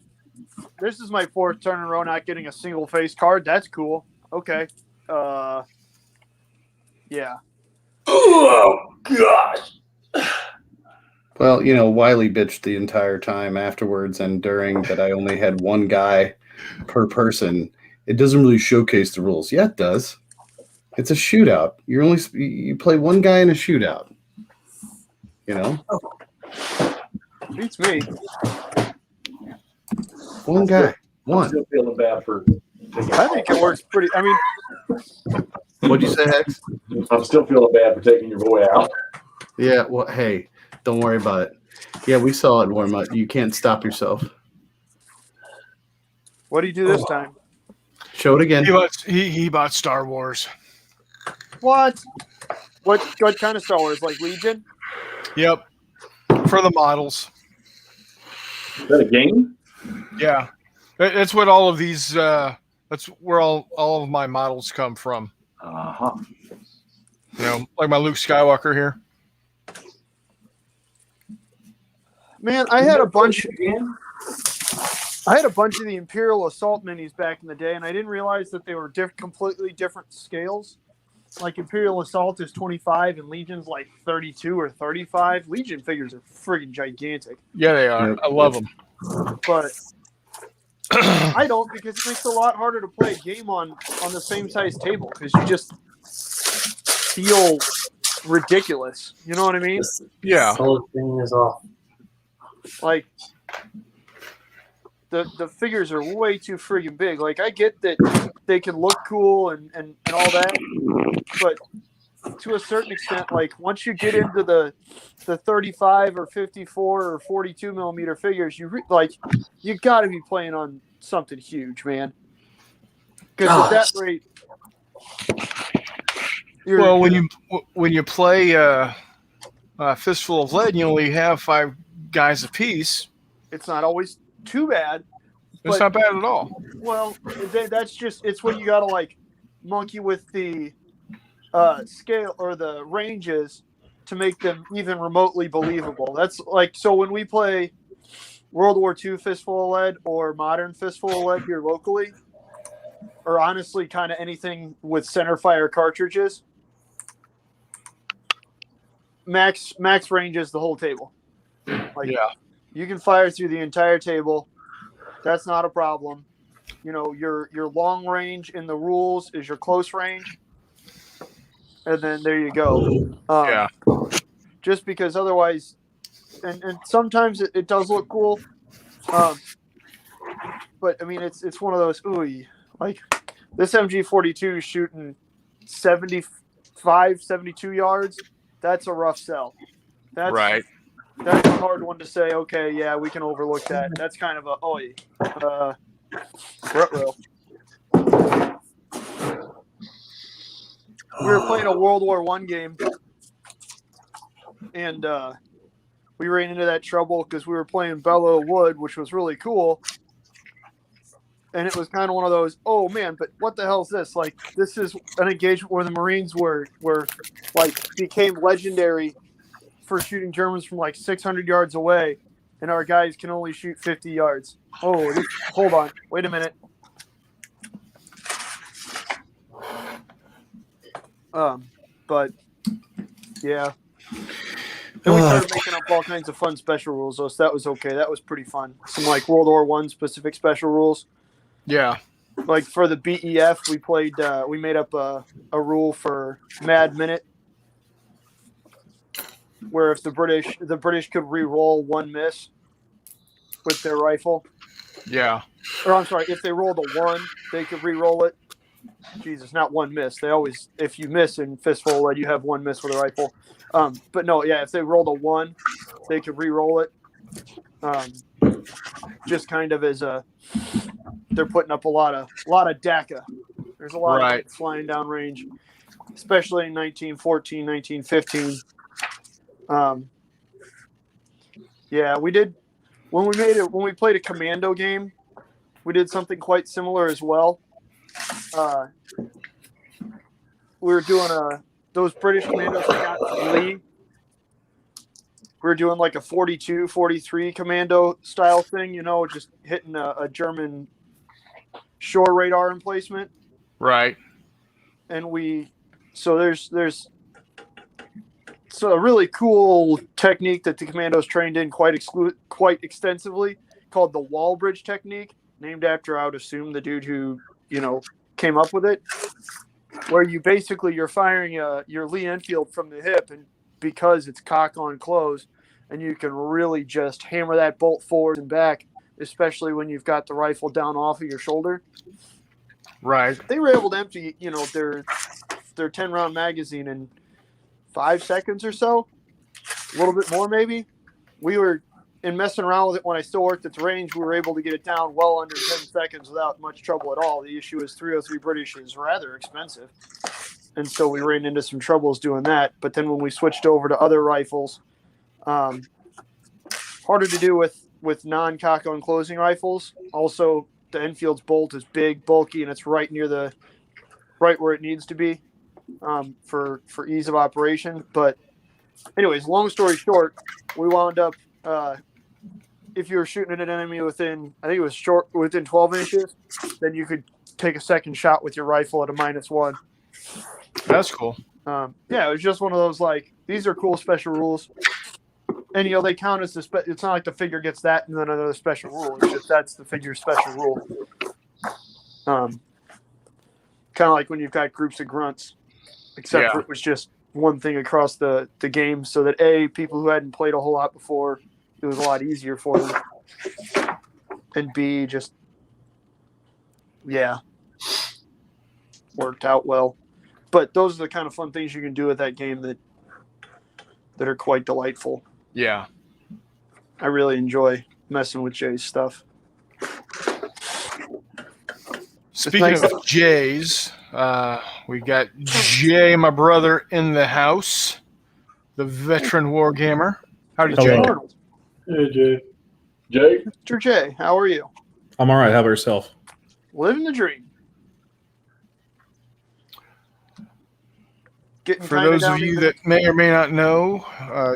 this is my fourth turn in a row not getting a single face card. That's cool. Okay. Yeah. Oh gosh. Well, Wiley bitched the entire time afterwards and during that I only had one guy per person. It doesn't really showcase the rules. Yeah, it does. It's a shootout. You play one guy in a shootout. Beats me. One guy. I'm One. still feeling bad for. I think it works pretty. I mean, What'd you say, Hex? I'm still feeling bad for taking your boy out. Yeah, well, hey, don't worry about it. Yeah, we saw it warm up. You can't stop yourself. what do you do this time? Show it again. He bought Star Wars. What? What kind of Star Wars? Like Legion? Yep. For the models. Is that a game? Yeah. That's what all of these that's where all of my models come from. Uh-huh. Like my Luke Skywalker here. Man, I had a bunch of the Imperial Assault minis back in the day, and I didn't realize that they were completely different scales. Like Imperial Assault is 25 and Legion's like 32 or 35. Legion figures are friggin' gigantic. Yeah, they are. Yep. I love them. But I don't, because it makes it a lot harder to play a game on the same size table because you just feel ridiculous. You know what I mean? Yeah. The whole thing is off. Like the figures are way too friggin' big. Like I get that they can look cool and all that, but to a certain extent, like once you get into the 35 or 54 or 42 millimeter figures, you got to be playing on something huge, man. Because at that rate, Well, when you play Fistful of Lead, you only have 5 guys apiece. it's not always too bad. It's not bad at all. Well, that's just it's when you got to like monkey with the scale or the ranges to make them even remotely believable. That's like, so when we play World War II Fistful of Lead or modern Fistful of Lead here locally, or honestly kind of anything with center fire cartridges, max range is the whole table. Like, Yeah. you can fire through the entire table. That's not a problem. Your long range in the rules is your close range. And then there you go. Yeah. Just because otherwise, and sometimes it does look cool. But I mean, it's one of those, ooh, like this MG42 is shooting 75, 72 yards. That's a rough sell. That's Right. That's a hard one to say, okay, yeah, we can overlook that. That's kind of a, ruh-roh. We were playing a World War I game, and we ran into that trouble because we were playing Bellow Wood, which was really cool. And it was kind of one of those, oh man, but what the hell is this? Like, this is an engagement where the Marines were like became legendary for shooting Germans from like 600 yards away, and our guys can only shoot 50 yards. Oh, hold on, wait a minute. But yeah. Then we started making up all kinds of fun special rules, so that was okay. That was pretty fun. Some like World War I specific special rules. Yeah. Like for the BEF, we played. We made up a rule for Mad Minute, where if the British could re-roll one miss with their rifle. Yeah. Or I'm sorry, if they rolled a 1, they could re-roll it. Jesus, not one miss. They always, if you miss in Fistful of Lead, you have one miss with a rifle. But no, yeah, if they rolled a 1, they could re-roll it. Just kind of as they're putting up a lot of DACA. There's a lot of flying down range, especially in 1914, 1915. Yeah, we did when we played a commando game. We did something quite similar as well. We were doing those British commandos we got from Lee. We were doing like a 42, 43 commando style thing, just hitting a German shore radar emplacement. Right. And there's a really cool technique that the commandos trained in quite extensively called the wall bridge technique, named after, I would assume, the dude who, came up with it, where you're firing your Lee Enfield from the hip, and because it's cock on close, and you can really just hammer that bolt forward and back, especially when you've got the rifle down off of your shoulder. Right. They were able to empty, their 10-round magazine in 5 seconds or so, a little bit more maybe. We were in messing around with it when I still worked at the range. We were able to get it down well under 10 seconds without much trouble at all. The issue is 303 British is rather expensive, and so we ran into some troubles doing that. But then when we switched over to other rifles, harder to do with non-cock on closing rifles. Also, the Enfield's bolt is big, bulky, and it's right where it needs to be for ease of operation. But anyways, long story short, we wound up if you were shooting at an enemy within 12 inches, then you could take a second shot with your rifle at a -1. That's cool. Yeah, it was just one of those, like, these are cool special rules. And, they count as it's not like the figure gets that and then another special rule. It's just that's the figure's special rule. Kind of like when you've got groups of grunts, except for it was just one thing across the game, so that people who hadn't played a whole lot before, it was a lot easier for them, and B, just worked out well. But those are the kind of fun things you can do with that game that are quite delightful. Yeah, I really enjoy messing with Jay's stuff. Speaking of Jay's, we got Jay, my brother, in the house, the veteran war gamer. Howdy, Jay. Arnold. Hey, Jay. Jay? Mr. Jay, how are you? I'm all right. How about yourself? Living the dream. For those of you that may or may not know,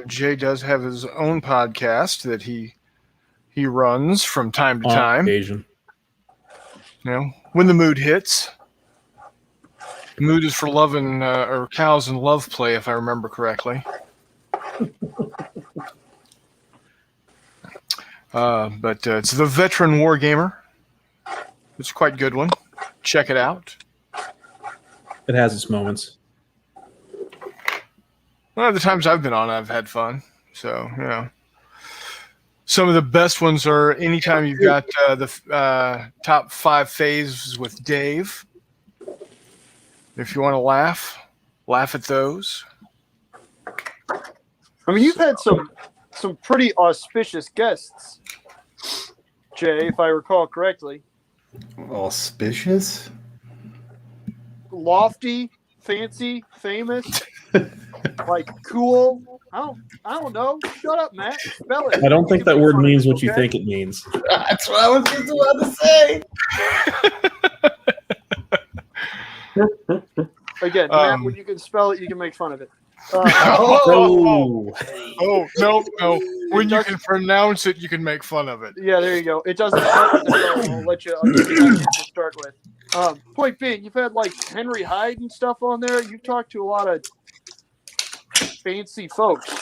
Jay does have his own podcast that he runs from time to time. Occasion. When the mood hits. The mood is for loving or cows and love play, if I remember correctly. But it's the Veteran War Gamer. It's a quite good one. Check it out. It has its moments. Well, the times I've been on, I've had fun. So, some of the best ones are anytime you've got the top 5 phases with Dave. If you want to laugh at those. I mean, you've had some pretty auspicious guests, Jay, if I recall correctly. Auspicious? Lofty, fancy, famous. Like cool. I don't know. Shut up, Matt. Spell it. I don't think that word means what you okay? think it means. That's what I was just about to say. Again, Matt, when you can spell it, you can make fun of it. Oh, No. When you can pronounce it, you can make fun of it. Yeah, there you go. It doesn't start with an O. I'll give you that to start with. Point being, you've had like Henry Hyde and stuff on there. You've talked to a lot of fancy folks.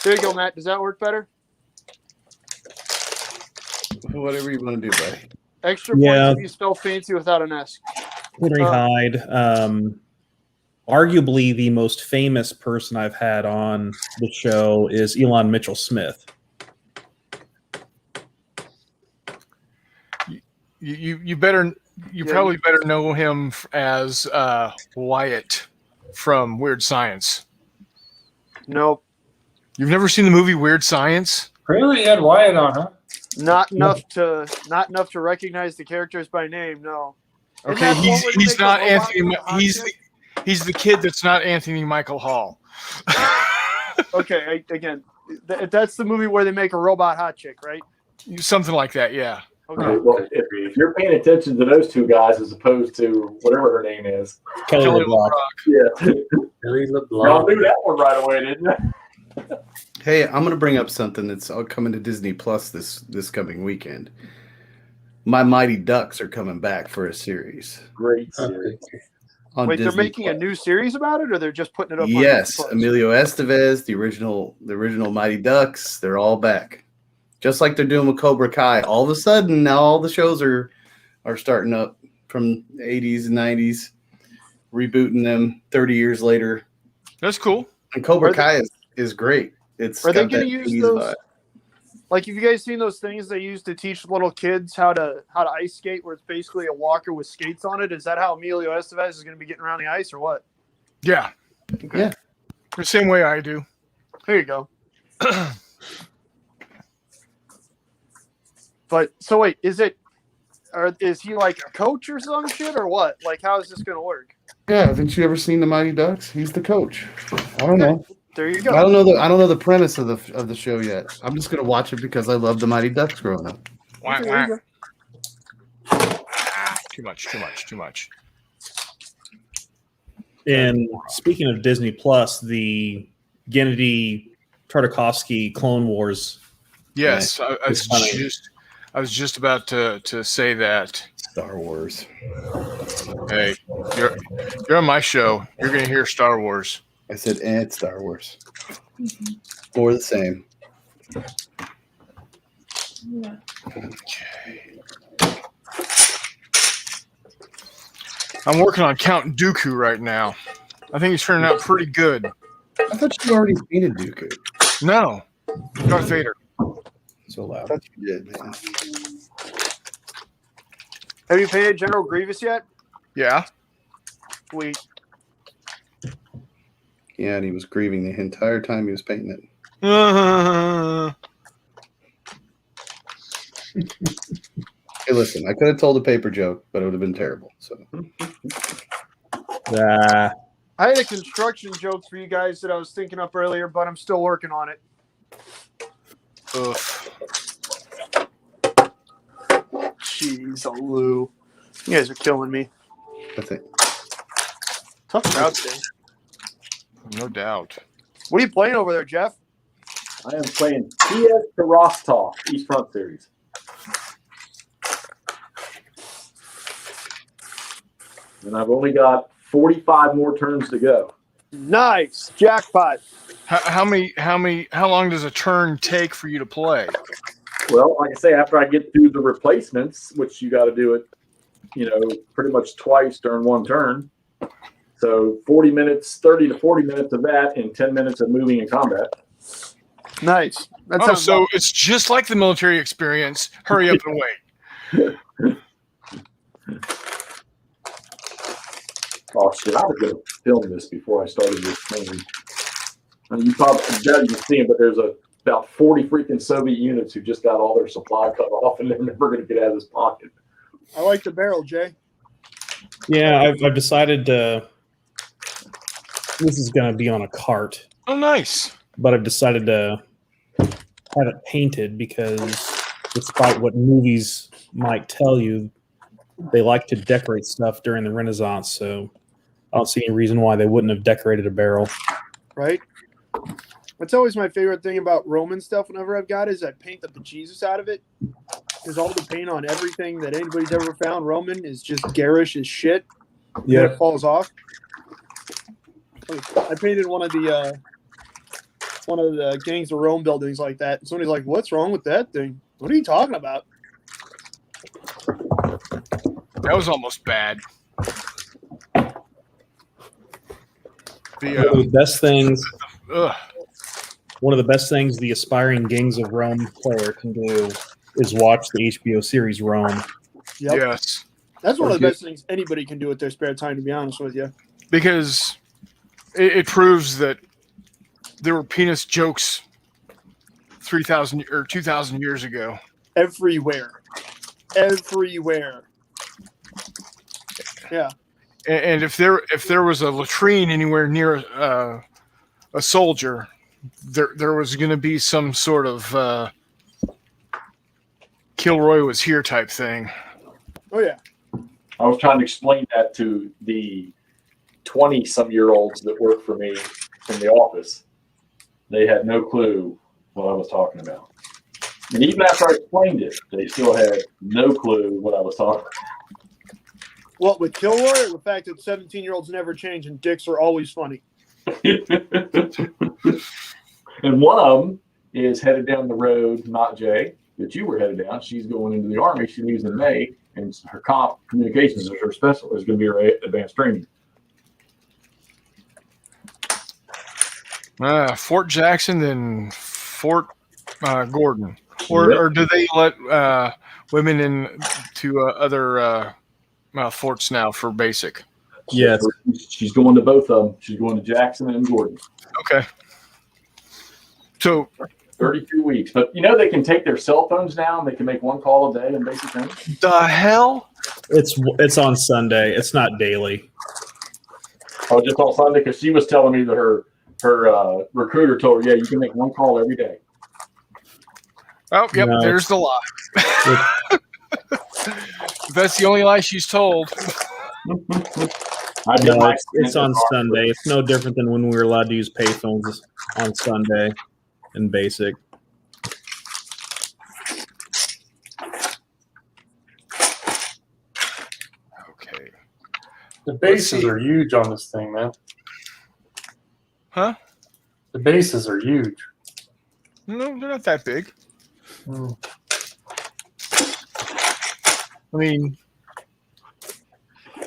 There you go, Matt. Does that work better? Whatever you want to do, buddy. Extra points if you spell fancy without an S. Henry Hyde. Arguably the most famous person I've had on the show is Elon Mitchell Smith. You probably better know him as Wyatt from Weird Science. Nope. You've never seen the movie Weird Science? Really, had Wyatt on, huh? Not enough to recognize the characters by name. No. Okay, he's not Anthony. He's the kid that's not Anthony Michael Hall. Okay, again, that's the movie where they make a robot hot chick, right? Something like that, yeah. Okay. Well, if you're paying attention to those two guys as opposed to whatever her name is, Kelly LeBlanc. yeah, Kelly y'all LeBlanc. knew that one right away, didn't you? Hey, I'm going to bring up something that's all coming to Disney Plus this coming weekend. My Mighty Ducks are coming back for a series. Great series. On Wait, Disney they're making a Plus. new series about it, or they're just putting it up? Yes, on Disney Plus? Emilio Estevez, the original Mighty Ducks, they're all back. Just like they're doing with Cobra Kai. All of a sudden, now all the shows are starting up from the 80s and 90s, rebooting them 30 years later. That's cool. And Cobra Kai is great. Are they going to use those? Like, have you guys seen those things they use to teach little kids how to ice skate, where it's basically a walker with skates on it? Is that how Emilio Estevez is going to be getting around the ice, or what? Yeah. Okay. Yeah. The same way I do. There you go. But so wait, is he like a coach or some shit, or what? Like, how is this going to work? Yeah, haven't you ever seen the Mighty Ducks? He's the coach. I don't know. There you go. I don't know the premise of the show yet. I'm just gonna watch it because I love the Mighty Ducks growing up. Whack, There you whack. Too much. And speaking of Disney Plus, the Gennady Tartakovsky Clone Wars. Yes, Yeah, I was just about to say that. Star Wars. Hey, you're on my show. You're going to hear Star Wars. I said, it's Star Wars. Or the same. Okay. I'm working on Count Dooku right now. I think he's turning out pretty good. I thought you already painted Dooku. No, Darth Vader. So loud. I thought you did, man. Have you painted General Grievous yet? Yeah. Sweet. Yeah, and he was grieving the entire time he was painting it. Hey, listen, I could have told a paper joke, but it would have been terrible. So I had a construction joke for you guys that I was thinking up earlier, but I'm still working on it. Ugh. Jeez, Lou. You guys are killing me. that's it. Tough crowd today. No doubt. What are you playing over there, Jeff? I am playing TS to Rostov, East Front Series. And I've only got 45 more turns to go. Nice. Jackpot. How long does a turn take for you to play? Well, like I say, after I get through the replacements, which you got to do it, pretty much twice during one turn. So 30 to 40 minutes of that and 10 minutes of moving and combat. Nice. That Oh, sounds so fun. it's just like the military experience. Hurry up and wait. Oh, shit. I was going to film this before I started this training. I mean, you probably haven't seen it, but there's about 40 freaking Soviet units who just got all their supply cut off and they're never going to get out of this pocket. I like the barrel, Jay. Yeah, I've decided to This is going to be on a cart, Oh, nice. but I've decided to have it painted because, despite what movies might tell you, they like to decorate stuff during the Renaissance. So I don't see any reason why they wouldn't have decorated a barrel. Right? That's always my favorite thing about Roman stuff. Whenever I've got is I paint the bejesus out of it, because all the paint on everything that anybody's ever found Roman is just garish as shit. Yeah, it falls off. I painted one of the Gangs of Rome buildings like that. And somebody's like, "What's wrong with that thing? What are you talking about?" That was almost bad. One of the best things. Ugh. One of the best things the aspiring Gangs of Rome player can do is watch the HBO series Rome. Yep. Yes. That's one of the best things anybody can do with their spare time, to be honest with you. Because it proves that there were penis jokes 3,000 or 2,000 years ago. Everywhere. Yeah. And if there was a latrine anywhere near a soldier, there was going to be some sort of Kilroy was here type thing. Oh yeah. I was trying to explain that to the 20-some-year-olds that work for me in the office. They had no clue what I was talking about. And even after I explained it, they still had no clue what I was talking about. What, with Kilroy, or the fact that 17-year-olds never change and dicks are always funny? And one of them is headed down the road, NotJay, that you were headed down. She's going into the Army. She leaves in May, and her communications is her special. Is going to be her advanced training. Fort Jackson, then Fort Gordon, or do they let women in to other forts now for basic? Yes. She's going to both of them. She's going to Jackson and Gordon. Okay. So 32 weeks. But you know they can take their cell phones now and they can make one call a day in basic training? the hell? It's on Sunday. It's not daily. Oh, just on Sunday? Because she was telling me that her recruiter told her, yeah, you can make one call every day. Oh, yep. No. There's the lie. That's the only lie she's told. It's on Sunday. It's no different than when we were allowed to use payphones on Sunday in basic. Okay. The bases are huge on this thing, man. Huh? The bases are huge. No, they're not that big. Mm. I mean,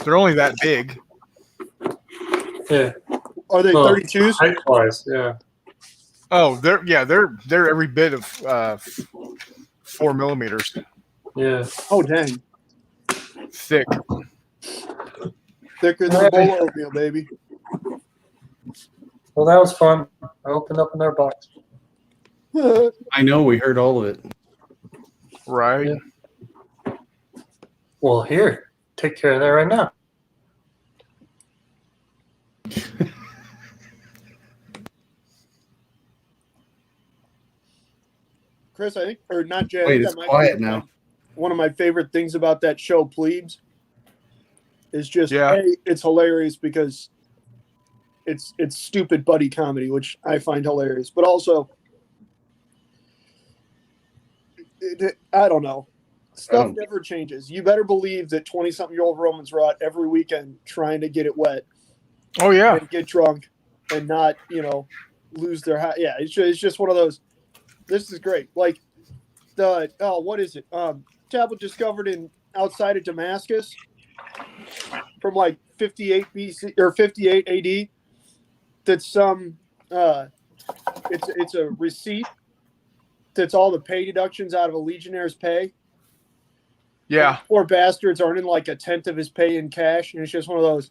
they're only that big. Yeah. Are they Well, 32s? Height-wise, yeah. Oh, they're every bit of 4 millimeters Yeah. Oh, dang. thick. Thicker than a bowl of oatmeal, baby. Well, that was fun. I opened up another box. I know, we heard all of it. Right. Yeah. Well, here, take care of that right now. Chris, I think, or not Jay. Wait, it's quiet now. One of my favorite things about that show, Plebes, is just, Yeah. A, it's hilarious because it's stupid buddy comedy, which I find hilarious. But also, I don't know. Stuff never changes. You better believe that 20-something-year-old Romans are out every weekend trying to get it wet. Oh, yeah. And get drunk and not, lose their hat. Yeah, it's just one of those. This is great. Like what is it? Tablet discovered outside of Damascus from like 58 BC or 58 AD. That's some. It's a receipt. That's all the pay deductions out of a legionnaire's pay. Yeah. Poor bastards earning like a tenth of his pay in cash, and it's just one of those.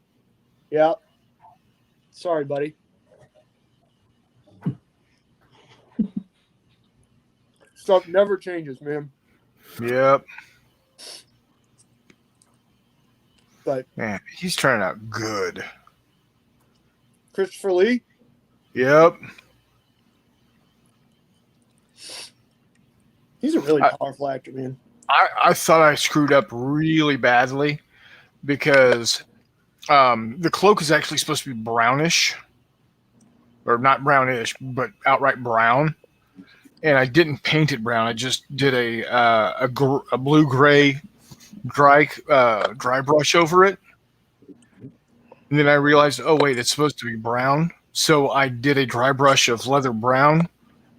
Yeah. Sorry, buddy. Stuff never changes, man. Yep. But Man, he's turning out good. Christopher Lee. Yep. He's a really powerful actor, man. I thought I screwed up really badly because the cloak is actually supposed to be brownish, or not brownish, but outright brown. And I didn't paint it brown. I just did a blue gray dry brush over it. And then I realized, oh wait, it's supposed to be brown. So I did a dry brush of leather brown.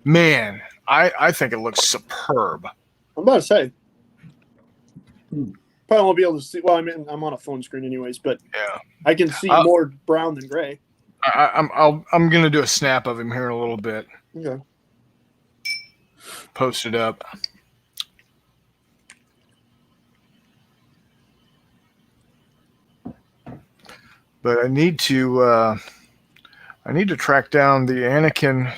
Man, I think it looks superb. I'm about to say. Probably won't be able to see. Well, I mean, I'm on a phone screen anyways, but Yeah, I can see more brown than gray. I'm gonna do a snap of him here in a little bit. Okay. Post it up. But I need to track down the Anakin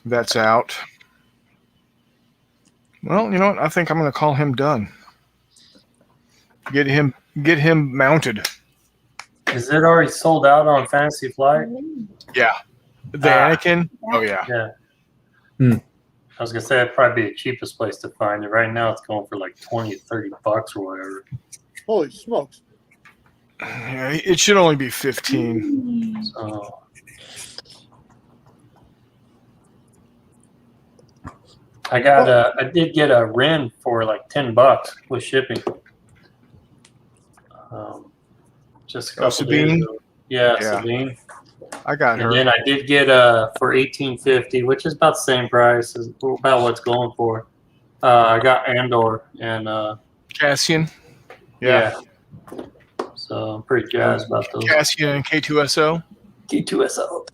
that's out. Well, you know what? I think I'm going to call him done. Get him mounted. Is it already sold out on Fantasy Flight? Yeah. The Anakin? Oh, yeah. Yeah. Hmm. I was going to say that'd probably be the cheapest place to find it. Right now it's going for like $20 or $30 or whatever. Holy smokes. Yeah, it should only be 15. So I did get a Ren for like $10 with shipping. Just a couple days ago. Yeah, Sabine. I got her. And then I did get for $18.50, which is about the same price as about what's going for. I got Andor and Cassian. Yeah. So I'm pretty jazzed about those. Cassian and K2SO. K2SO.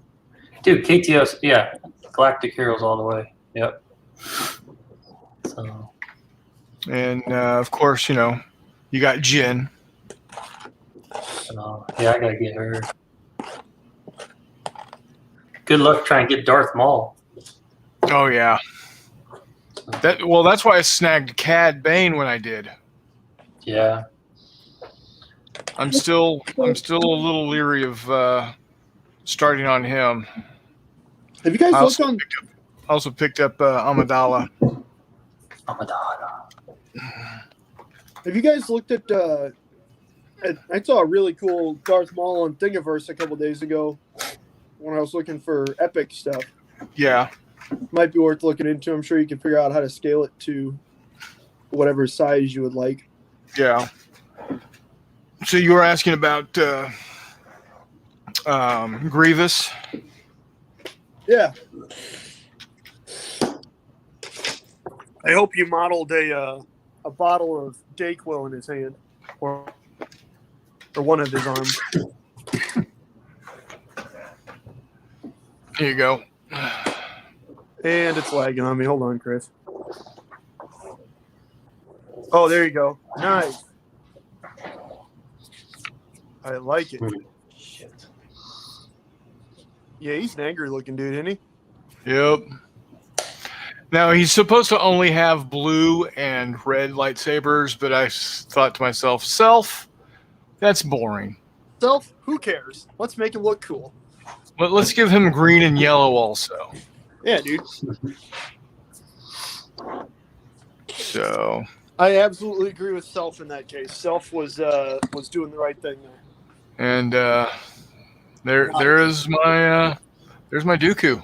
Dude, KTS, yeah. Galactic Heroes all the way. Yep. So. And of course, you know, you got Jin. Yeah, I gotta get her. Good luck trying to get Darth Maul. Oh yeah. That's why I snagged Cad Bane when I did. Yeah. I'm still a little leery of starting on him. Have you guys looked on? I also picked up Amidala. Amidala. Have you guys looked at? I saw a really cool Darth Maul on Thingiverse a couple days ago when I was looking for epic stuff. Yeah. Might be worth looking into. I'm sure you can figure out how to scale it to whatever size you would like. Yeah. So you were asking about Grievous? Yeah. I hope you modeled a bottle of Dayquil in his hand, or one of his arms. Here you go. And it's lagging on me. Hold on, Chris. Oh, there you go. Nice. I like it. Shit. Yeah, he's an angry looking dude, isn't he? Yep. Now, he's supposed to only have blue and red lightsabers, but I thought to myself, that's boring. Self, who cares? Let's make him look cool. Let's give him green and yellow also. Yeah, dude. So I absolutely agree with Self in that case. Self was doing the right thing there. And there's my Dooku.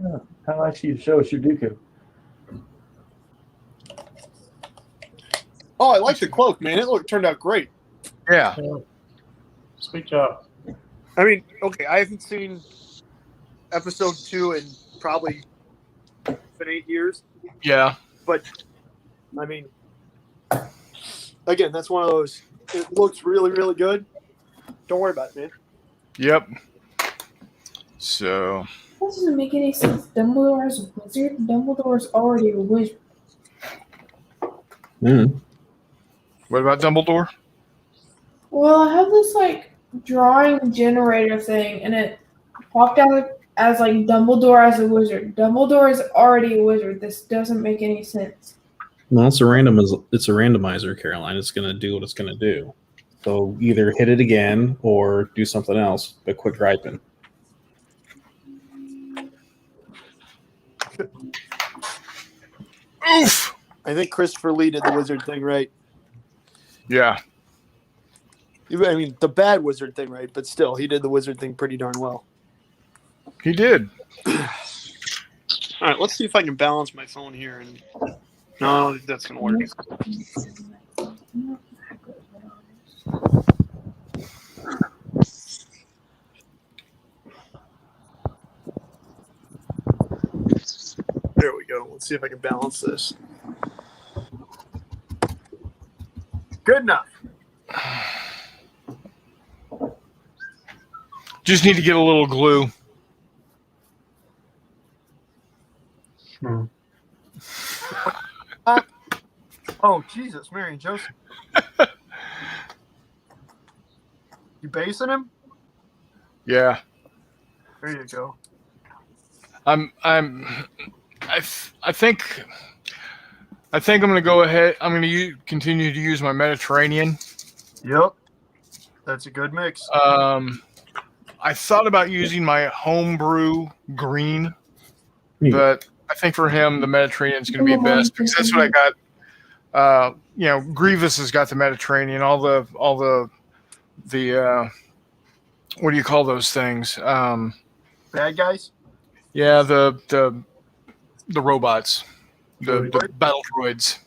Yeah. How nice you show us your Dooku. Oh, I like the cloak, man. It turned out great. Yeah. Sweet job. I mean, okay, I haven't seen episode 2 in probably 8 years. Yeah. But, I mean, again, that's one of those, it looks really, really good. Don't worry about it, man. Yep. So. That doesn't make any sense. Dumbledore is a wizard. Dumbledore's already a wizard. What about Dumbledore? Well, I have this drawing generator thing, and it popped out as Dumbledore as a wizard. Dumbledore is already a wizard. This doesn't make any sense. Well, it's a randomizer, Caroline. It's going to do what it's going to do. So either hit it again or do something else, but quit griping. Oof. I think Christopher Lee did the wizard thing right. Yeah. I mean, the bad wizard thing right, but still, he did the wizard thing pretty darn well. He did. All right, let's see if I can balance my phone here. And no, I don't think that's going to work. There we go. Let's see if I can balance this. Good enough. Just need to get a little glue. Oh, Jesus, Mary and Joseph. You basing him? Yeah. There you go. I think I'm going to go ahead. I'm going to continue to use my Mediterranean. Yep. That's a good mix. I thought about using my homebrew green, but I think for him the Mediterranean is going to be best because that's what I got. Grievous has got the Mediterranean. All the what do you call those things? Bad guys? Yeah, the robots, the battle droids.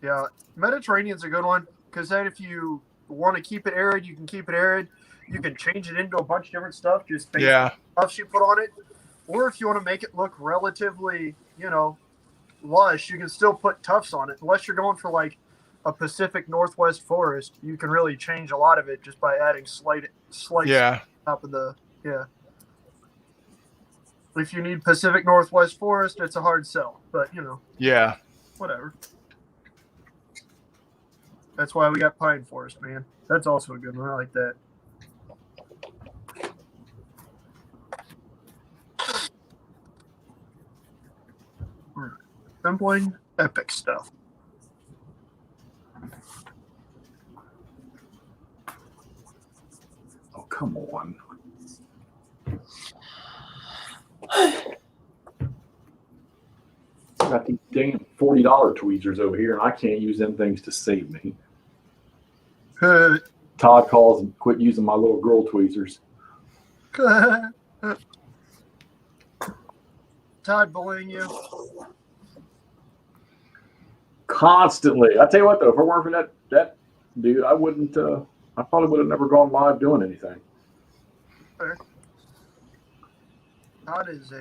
Yeah, Mediterranean's a good one because then if you want to keep it arid, you can keep it arid. You can change it into a bunch of different stuff just based on the stuff you put on it. Or if you want to make it look relatively, lush, you can still put tufts on it. Unless you're going for like a Pacific Northwest forest, you can really change a lot of it just by adding slight top of the If you need Pacific Northwest forest, it's a hard sell, but whatever. That's why we got pine forest, man. That's also a good one. I like that. Assembling epic stuff. Oh, come on. I got these dang $40 tweezers over here, and I can't use them things to save me. Todd calls and quit using my little girl tweezers. Todd bullying you? Constantly. I tell you what, though, if it weren't for that dude, I wouldn't. I probably would have never gone live doing anything. Fair. Todd is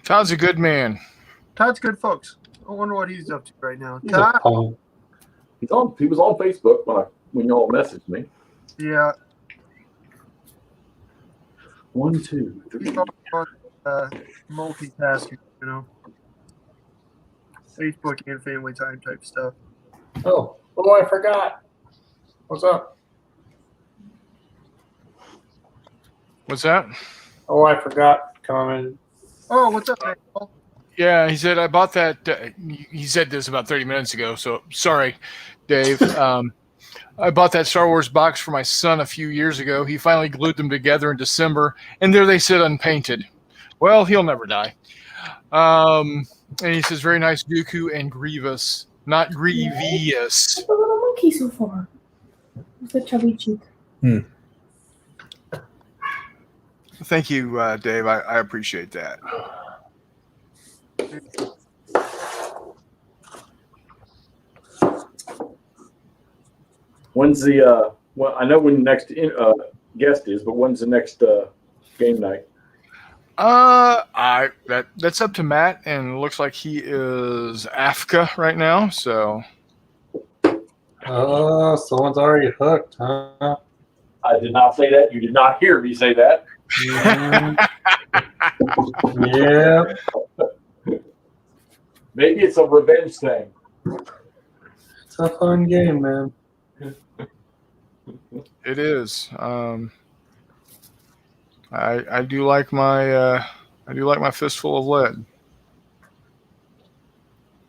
Todd's a good man. Todd's good, folks. I wonder what he's up to right now. He's Todd? a punk. He was on Facebook when y'all messaged me. Yeah. 1, 2, 3. He's on multitasking, Facebook and family time type stuff. Oh, I forgot. What's up? What's that? Oh, I forgot. Commented. Oh, what's up, man? Yeah, he said I bought that. He said this about 30 minutes ago. So sorry, Dave. I bought that Star Wars box for my son a few years ago. He finally glued them together in December, and there they sit unpainted. Well, he'll never die. And he says, very nice Dooku and Grievous, not Grievous. What's the little monkey so far? What's the chubby cheek? Thank you, Dave. I appreciate that. When's the I know when the next guest is, but when's the next game night? That's up to Matt, and it looks like he is Africa right now. So, Oh, someone's already hooked, huh? I did not say that. You did not hear me say that. Yeah. Maybe it's a revenge thing. It's a fun game, man. it is. I do like my fistful of lead.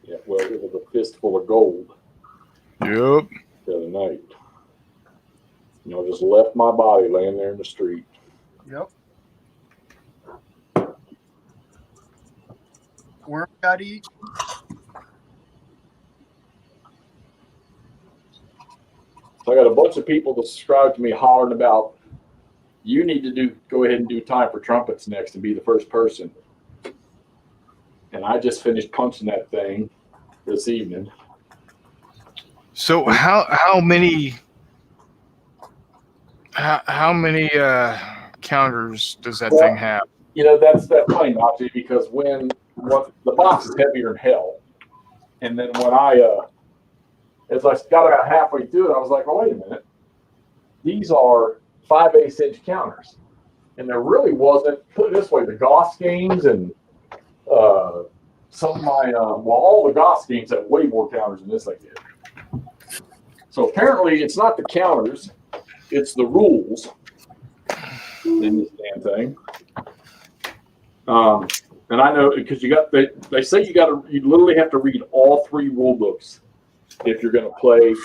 Yeah, well, it was a fistful of gold. Yep. the other night. Just left my body laying there in the street. Yep. Where got to eat? So I got a bunch of people that subscribe to me hollering about, you need to go ahead and do Time for Trumpets next and be the first person. And I just finished punching that thing this evening. So how many counters does that thing have? That's funny, NotJay, because when the box is heavier than hell, and then when as I got about halfway through it, I was like, oh, wait a minute, these are 5/8 inch counters, and there really wasn't. Put it this way, the Goss games and some of my all the Goss games have way more counters than this I did. So apparently, it's not the counters, it's the rules in this damn thing. And I know because they say you literally have to read all 3 rule books if you're going to play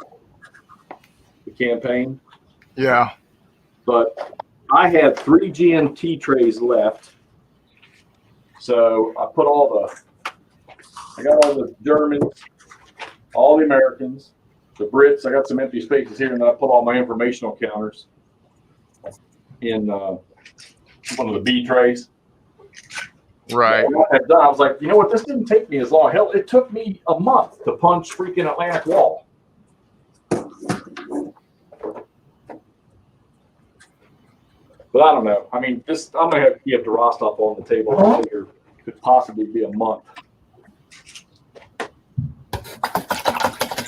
the campaign. Yeah. But I had 3 GMT trays left, so I got all the Germans, all the Americans, the Brits. I got some empty spaces here, and then I put all my informational counters in one of the B trays. Right. What I had done, I was like, you know what? This didn't take me as long. Hell, it took me a month to punch freaking Atlantic Wall. But I don't know. I mean, I'm gonna have to Rostov on the table. I figure it could possibly be a month.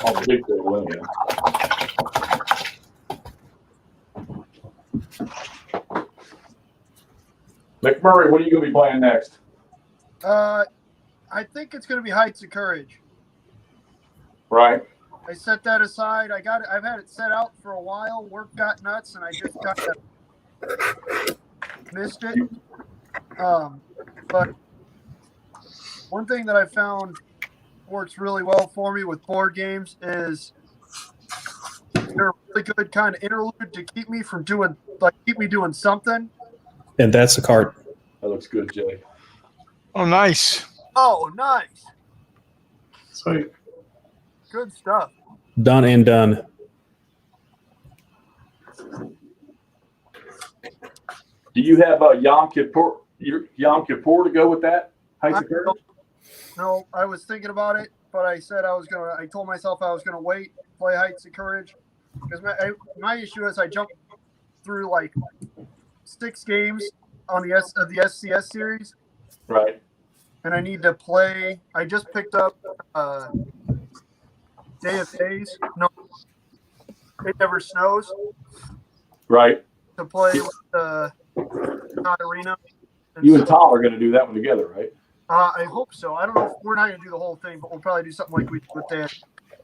On the big table, anyway. McMurray, what are you gonna be playing next? I think it's going to be Heights of Courage. Right. I set that aside. I've had it set out for a while. Work got nuts, and I just kind of missed it. But one thing that I found works really well for me with board games is they're a really good kind of interlude to keep me doing something. And that's the card. That looks good, Jay. Oh, nice. Oh, nice. Sweet. Good stuff. Done and done. Do you have Yom Kippur to go with that? Heights of Courage? No, I was thinking about it, but I said I told myself I was gonna wait, play Heights of Courage, because my issue is I jumped through like 6 games on the SCS series. Right. And I need to play. I just picked up Day of Days. No, It Never Snows. Right. To play with the Arena. You and Tom are going to do that one together, right? I hope so. I don't know if we're not going to do the whole thing, but we'll probably do something like we did with that.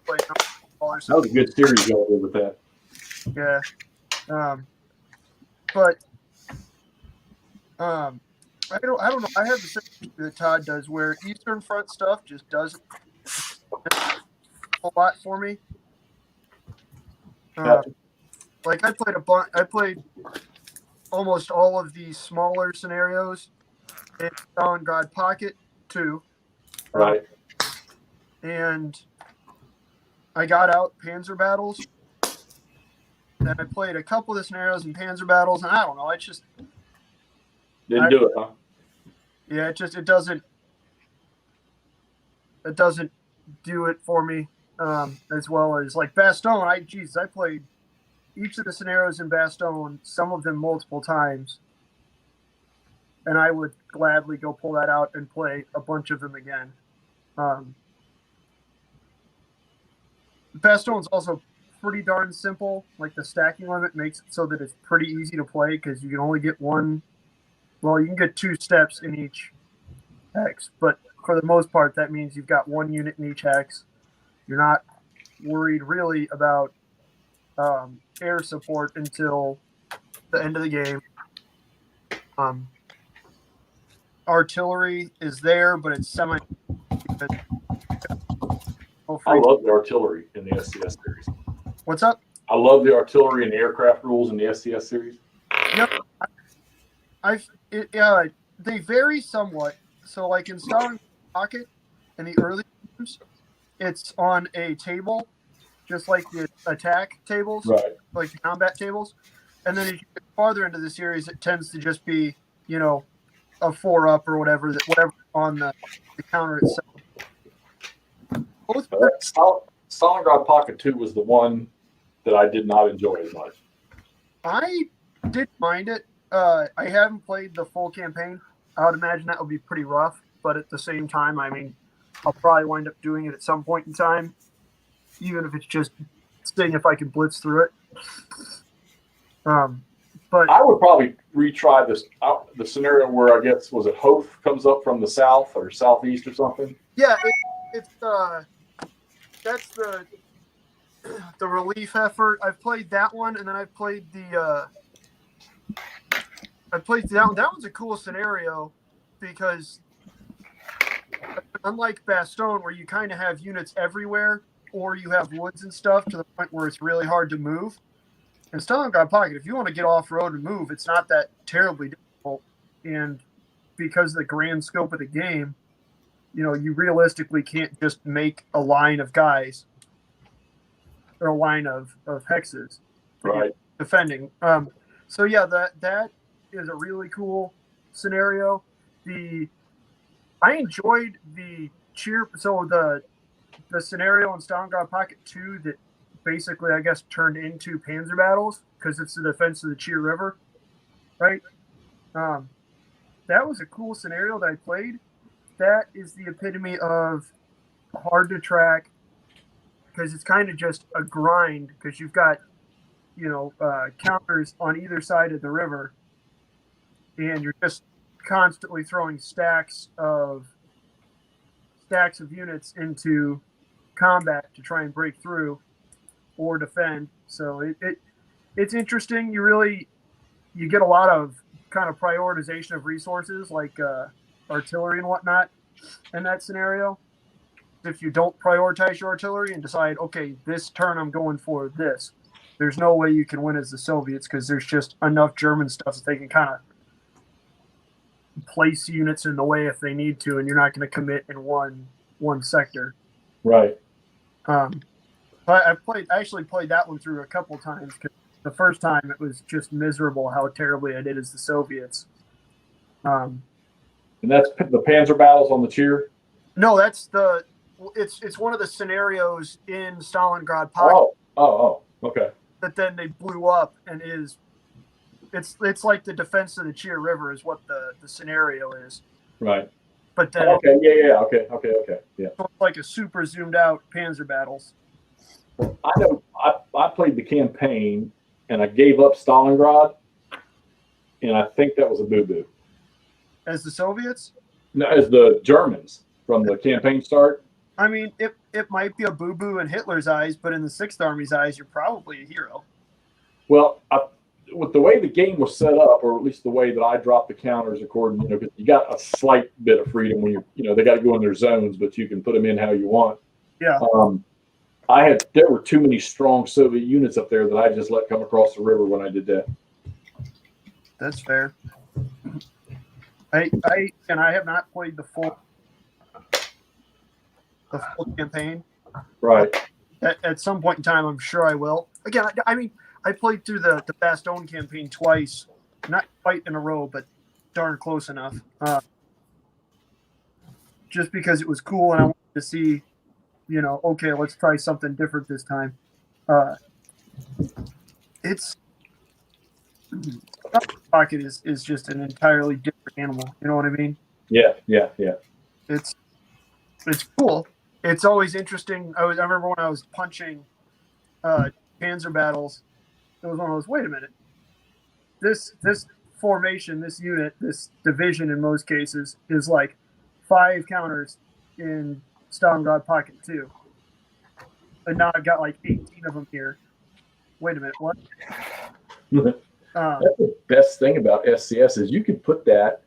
That was a good series going over with that. Yeah. But I don't know. I have the same issue that Todd does, where Eastern Front stuff just doesn't a lot for me. Like I played almost all of the smaller scenarios in Stalingrad Pocket 2. Right. And I got out Panzer Battles, and I played a couple of the scenarios in Panzer Battles, and I don't know. I just didn't do it, huh? Yeah, it doesn't do it for me as well as like Bastogne. I played each of the scenarios in Bastogne, some of them multiple times, and I would gladly go pull that out and play a bunch of them again. Bastogne is also pretty darn simple. Like the stacking limit makes it so that it's pretty easy to play because you can only get one. Well, you can get 2 steps in each hex, but for the most part, that means you've got 1 unit in each hex. You're not worried really about air support until the end of the game. Artillery is there, but it's semi. I love the artillery in the STS series. What's up? I love the artillery and the aircraft rules in the STS series. Yep. They vary somewhat. So, like in Star Pocket in the early games, it's on a table, just like the attack tables, Right. like the combat tables. And then as you get farther into the series, it tends to just be, you know, a 4-up or whatever on the counter itself. Both Stalingrad Pocket 2 was the one that I did not enjoy as much. I did mind it. I haven't played the full campaign. I would imagine that would be pretty rough, but at the same time, I mean, I'll probably wind up doing it at some point in time, even if it's just seeing if I can blitz through it. But I would probably retry this the scenario where I guess was it Hoth comes up from the south or southeast or something. yeah, that's the relief effort. I've played that one, and then I've played that one. That one's a cool scenario because unlike Bastogne, where you kind of have units everywhere, or you have woods and stuff to the point where it's really hard to move. In Stalingrad Pocket, if you want to get off road and move, it's not that terribly difficult. And because of the grand scope of the game, you know, you realistically can't just make a line of guys or a line of hexes Right. defending. So yeah, that is a really cool scenario. I enjoyed the cheer. So the scenario in Stalingrad Pocket 2 that basically, I guess, turned into Panzer battles because it's the defense of the Cheer River, right? That was a cool scenario that I played. That is the epitome of hard to track because it's kind of just a grind because you've got, you know, counters on either side of the river, and you're just constantly throwing stacks of units into combat to try and break through or defend. So it's interesting. You get a lot of kind of prioritization of resources like artillery and whatnot in that scenario. If you don't prioritize your artillery and decide, okay, this turn I'm going for this, there's no way you can win as the Soviets because there's just enough German stuff that they can kind of place units in the way if they need to, and you're not going to commit in one sector. Right. But I actually played that one through a couple times because the first time it was just miserable how terribly I did as the Soviets. And that's the Panzer battles on the Cheer? No, it's one of the scenarios in Stalingrad Pocket. Oh, okay. That then they blew up and it's like the defense of the Cheer River is what the scenario is. Right. But then okay, okay, yeah. So it's like a super zoomed out Panzer battles. I know I played the campaign and I gave up Stalingrad, and I think that was a boo-boo. As the Soviets? No, as the Germans from the campaign start. I mean, it might be a boo-boo in Hitler's eyes, but in the Sixth Army's eyes, you're probably a hero. Well, with the way the game was set up, or at least the way that I dropped the counters, according, because you got a slight bit of freedom when they got to go in their zones, but you can put them in how you want. Yeah. There were too many strong Soviet units up there that I just let come across the river when I did that. That's fair. I have not played the full campaign. Right. At some point in time, I'm sure I will. Again, I mean, I played through the Bastogne campaign twice, not quite in a row, but darn close enough. Just because it was cool and I wanted to see, okay, let's try something different this time. Pocket is just an entirely different animal. You know what I mean? Yeah. It's cool. It's always interesting. I remember when I was punching Panzer battles, it was one of those, wait a minute. This formation, this unit, this division in most cases is like 5 counters in Stalingrad Pocket 2. And now I've got like 18 of them here. Wait a minute, what? That's the best thing about SCS is you can put that,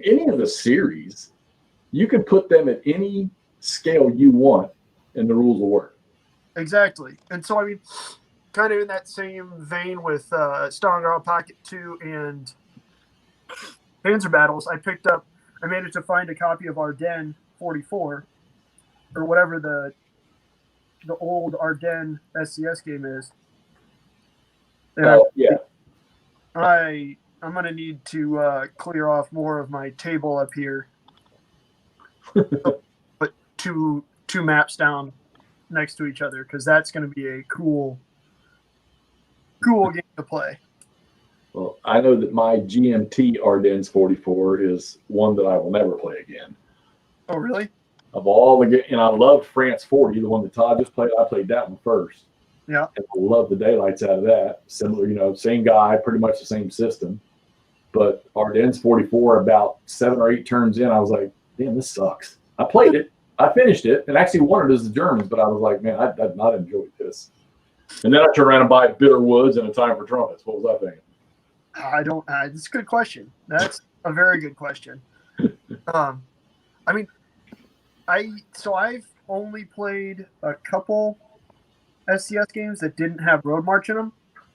any of the series, you can put them at any scale you want, and the rules will work. Exactly. And so, I mean, kind of in that same vein with Stalingrad Pocket 2 and Panzer Battles, I managed to find a copy of Ardennes 44, or whatever the old Ardennes SCS game is. And Oh, yeah. I'm going to need to clear off more of my table up here. Put two maps down next to each other, because that's going to be a cool game to play. Well, I know that my GMT Ardennes 44 is one that I will never play again. Oh, really? Of all the, and I love France 40, the one that Todd just played. I played that one first. Yeah. And I love the daylights out of that. Similar, same guy, pretty much the same system. But Ardennes 44, about 7 or 8 turns in, I was like, damn, this sucks. I played it. I finished it and actually won it as the Germans, but I was like, man, I did not enjoy this. And then I turned around and buy Bitter Woods and A Time for Trumpets. What was I thinking? It's a good question. That's a very good question. I mean, I've only played a couple SCS games that didn't have Road March in them.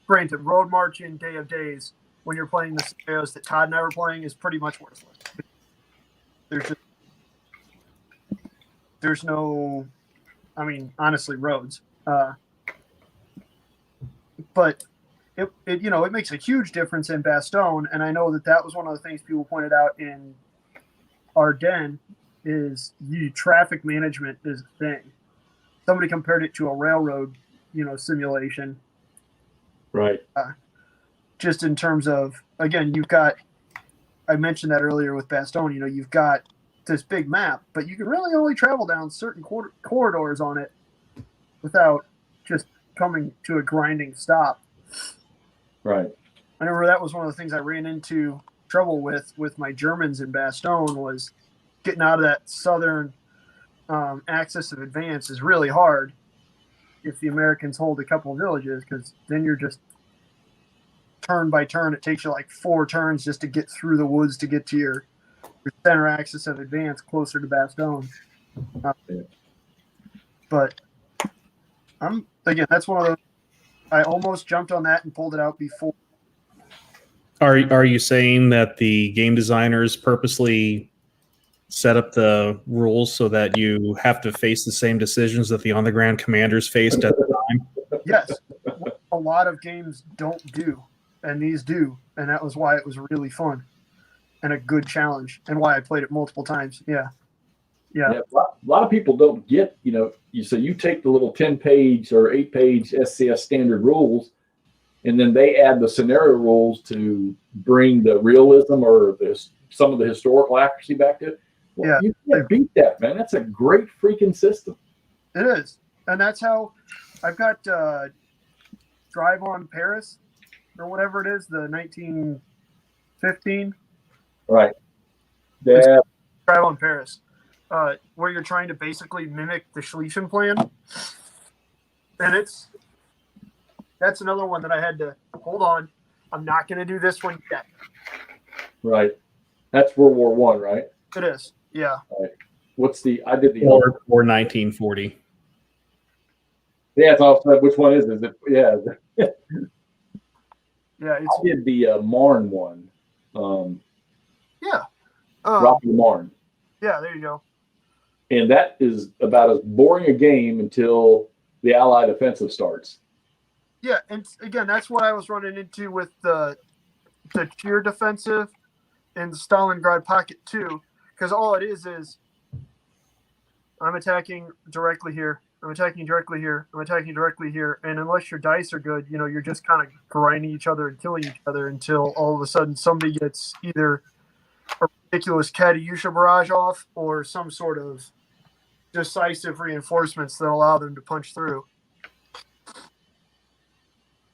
Granted, Road March in Day of Days, when you're playing the scenarios that Todd and I were playing, is pretty much worthless. There's no, I mean, honestly, roads. But it makes a huge difference in Bastogne, and I know that was one of the things people pointed out in Ardennes is traffic management is a thing. Somebody compared it to a railroad, simulation. Right. Just in terms of, again, I mentioned that earlier with Bastogne, you've got this big map, but you can really only travel down certain corridors on it without just coming to a grinding stop. Right. I remember that was one of the things I ran into trouble with my Germans in Bastogne, was getting out of that southern axis of advance is really hard if the Americans hold a couple of villages, because then you're just turn by turn. It takes you like 4 turns just to get through the woods to get to your center axis of advance closer to Bastogne. But that's one of those. I almost jumped on that and pulled it out before. Are you saying that the game designers purposely set up the rules so that you have to face the same decisions that the on-the-ground commanders faced at the time? Yes. A lot of games don't do, and these do, and that was why it was really fun and a good challenge, and why I played it multiple times. Yeah. A lot of people don't get, you take the little 10-page or 8-page SCS standard rules, and then they add the scenario rules to bring the realism or some of the historical accuracy back to it. Well, you can't beat that, man. That's a great freaking system. It is. And that's how I've got Drive on Paris, or whatever it is, the 1915. Right. Yeah. Drive on Paris, where you're trying to basically mimic the Schlieffen plan. And that's another one that I had to hold on. I'm not going to do this one yet. Right. That's World War I, right? It is. Yeah. Right. I did the or 1940. Yeah, it's also which one is it? Yeah. Yeah. I did the Marne one. Yeah. Rocky Marne. Yeah, there you go. And that is about as boring a game until the Allied offensive starts. Yeah, and again, that's what I was running into with the Cheer defensive and Stalingrad Pocket 2, because all it is I'm attacking directly here, I'm attacking directly here, I'm attacking directly here, and unless your dice are good, you're just kind of grinding each other and killing each other until all of a sudden somebody gets either a ridiculous Katyusha barrage off or some sort of decisive reinforcements that allow them to punch through.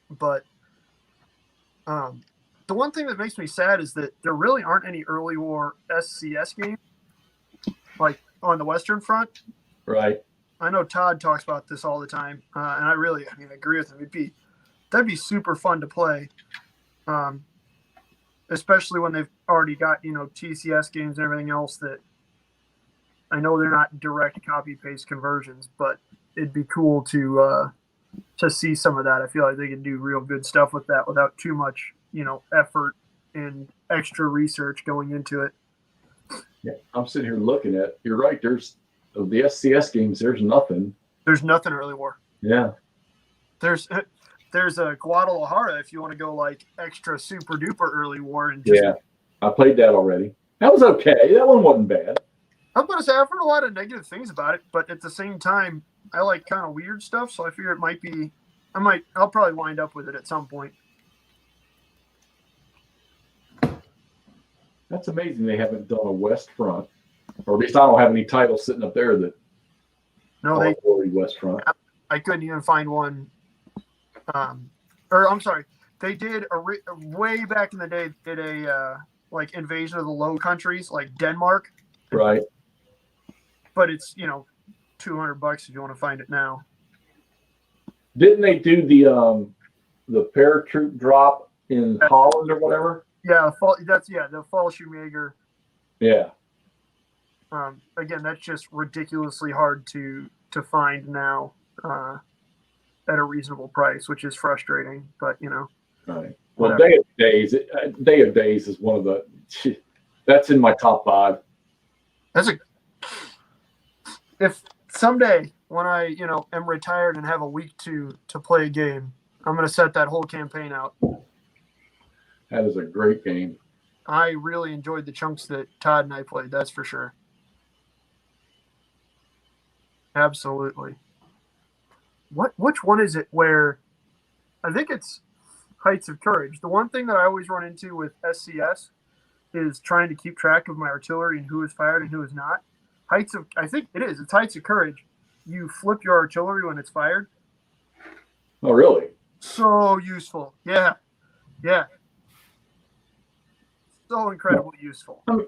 But the one thing that makes me sad is that there really aren't any early war SCS games like on the Western Front. Right. I know Todd talks about this all the time, and I agree with him. That'd be super fun to play, especially when they've already got TCS games and everything else that I know they're not direct copy paste conversions, but it'd be cool to see some of that. I feel like they could do real good stuff with that without too much, effort and extra research going into it. Yeah, I'm sitting here looking at. You're right. There's the SCS games. There's nothing. There's nothing early war. Yeah. There's a Guadalajara if you want to go like extra super duper early war and just. Yeah, I played that already. That was okay. That one wasn't bad. I was going to say I've heard a lot of negative things about it, but at the same time, I like kind of weird stuff, so I figure it might be. I'll probably wind up with it at some point. That's amazing. They haven't done a West Front, or at least I don't have any titles sitting up there that. No, they West Front. I couldn't even find one. Or I'm sorry, they did way back in the day. Did a like invasion of the Low Countries, like Denmark. Right. But it's $200 if you want to find it now. Didn't they do the paratroop drop in Holland or whatever? Yeah, the Fallschirmjäger. Yeah. Again, that's just ridiculously hard to find now at a reasonable price, which is frustrating. But Right. Well, Day of Days is one of the. That's in my top 5. If someday when I am retired and have a week to play a game, I'm going to set that whole campaign out. That is a great game. I really enjoyed the chunks that Todd and I played. That's for sure. Absolutely. Which one is it where I think it's Heights of Courage? The one thing that I always run into with SCS is trying to keep track of my artillery and who is fired and who is not. I think it is. It's Heights of Courage. You flip your artillery when it's fired. Oh, really? So useful. Yeah. So incredibly useful. When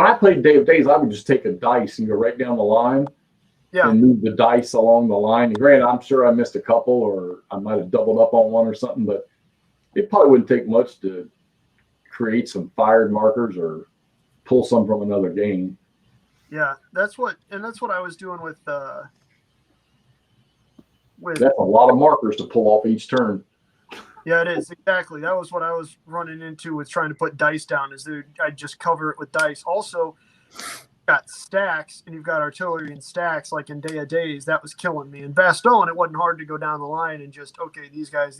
I played Day of Days, I would just take a dice and go right down the line and move the dice along the line. And granted, I'm sure I missed a couple or I might have doubled up on one or something, but it probably wouldn't take much to create some fired markers or pull some from another game. Yeah, that's what I was doing with that's a lot of markers to pull off each turn. Yeah, it is. Exactly. That was what I was running into with trying to put dice down, is I'd just cover it with dice. Also, got stacks, and you've got artillery and stacks like in Day of Days. That was killing me. In Bastogne, it wasn't hard to go down the line and just, okay, these guys.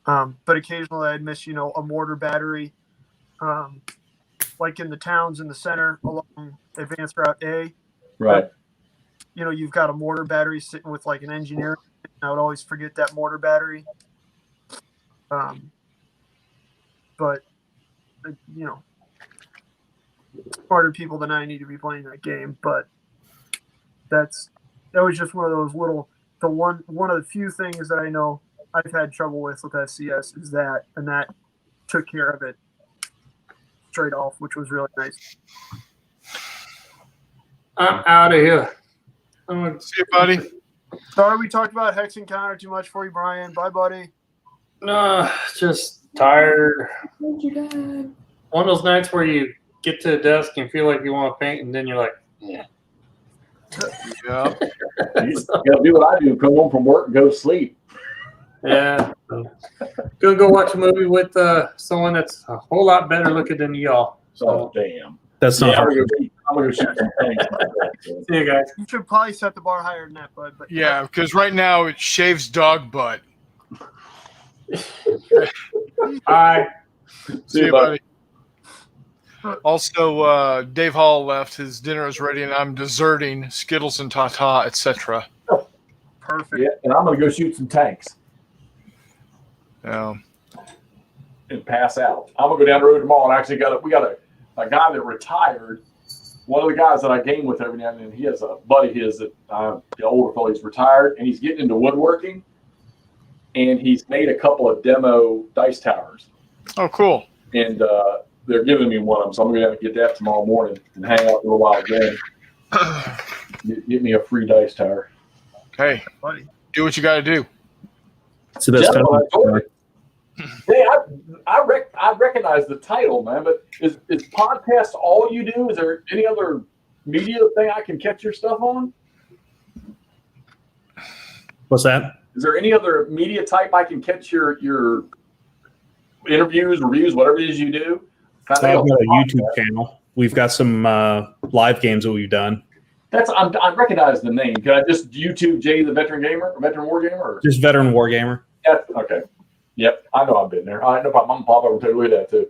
But occasionally I'd miss, a mortar battery. Like in the towns in the center along Advanced Route A. Right. You've got a mortar battery sitting with like an engineer. I would always forget that mortar battery. But smarter people than I need to be playing that game. But that was just one of those one of the few things that I know I've had trouble with SCS is that, and that took care of it straight off, which was really nice. I'm out of here. See you, buddy. Sorry we talked about Hex Encounter too much for you, Brian. Bye, buddy. No, just tired. Where'd you die? One of those nights where you get to the desk and feel like you want to paint, and then you're like, yeah. Yeah. You gotta do what I do: come home from work and go to sleep. Yeah. Gonna go watch a movie with someone that's a whole lot better looking than y'all. So damn. That's not. I'm gonna go shoot some things. See you guys. You should probably set the bar higher than that, bud. But Yeah, because right now it shaves dog butt. Bye. See you, buddy. Also, Dave Hall left. His dinner is ready, and I'm deserting Skittles and Tata, etc. perfect. Yeah, and I'm gonna go shoot some tanks Yeah. and pass out. I'm gonna go down the road tomorrow and actually we got a guy that retired. One of the guys that I game with every now and then, he has a buddy of his that the older fellow, he's retired, and he's getting into woodworking, and he's made a couple of demo dice towers. Oh, cool. And they're giving me one of them, so I'm going to have to get that tomorrow morning and hang out for a while again. Get me a free dice tower. Hey, Buddy. do what you got to do. It's the best Yeah, time. Hey, I wrecked I recognize the title, man, but is podcast all you do? Is there any other media thing I can catch your stuff on? What's that? Is there any other media type I can catch your interviews, reviews, whatever it is you do? I've got a YouTube channel. We've got some live games that we've done. I recognize the name. Can I just YouTube Jay the Veteran Gamer, Veteran War Gamer? Or? Just Veteran War Gamer. Yeah, okay. Yep, I know I've been there. All right, no problem. I'm gonna pop over and take a look at that too.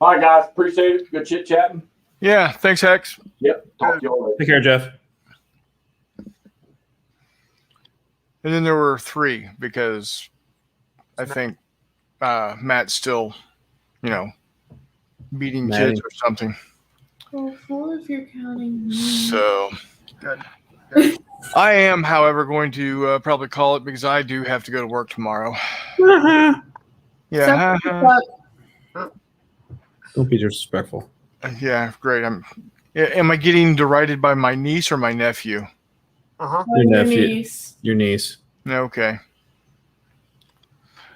All right, guys, appreciate it. Good chit chatting. Yeah, thanks, Hex. Yep, talk to you all later. Take care, Jeff. And then there were 3 because I think Matt's still, beating kids or something. Well, 4 if you're counting me. So Good. I am, however, going to probably call it because I do have to go to work tomorrow. Yeah. Don't be disrespectful. Yeah, great. Am I getting derided by my niece or my nephew? Your nephew. Your niece. Okay.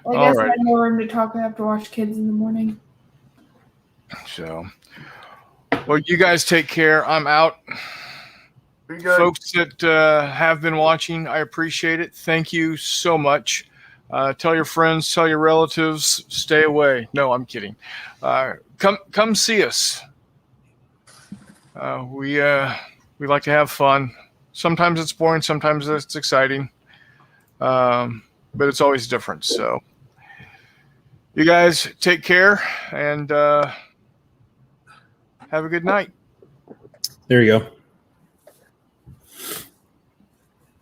I guess I have no room to talk. I have to watch kids in the morning. So, well, you guys take care. I'm out. Be good. Folks that have been watching, I appreciate it. Thank you so much. Tell your friends, tell your relatives, stay away. No, I'm kidding. Come see us. We like to have fun. Sometimes it's boring, sometimes it's exciting, but it's always different. So, you guys take care and have a good night. There you go.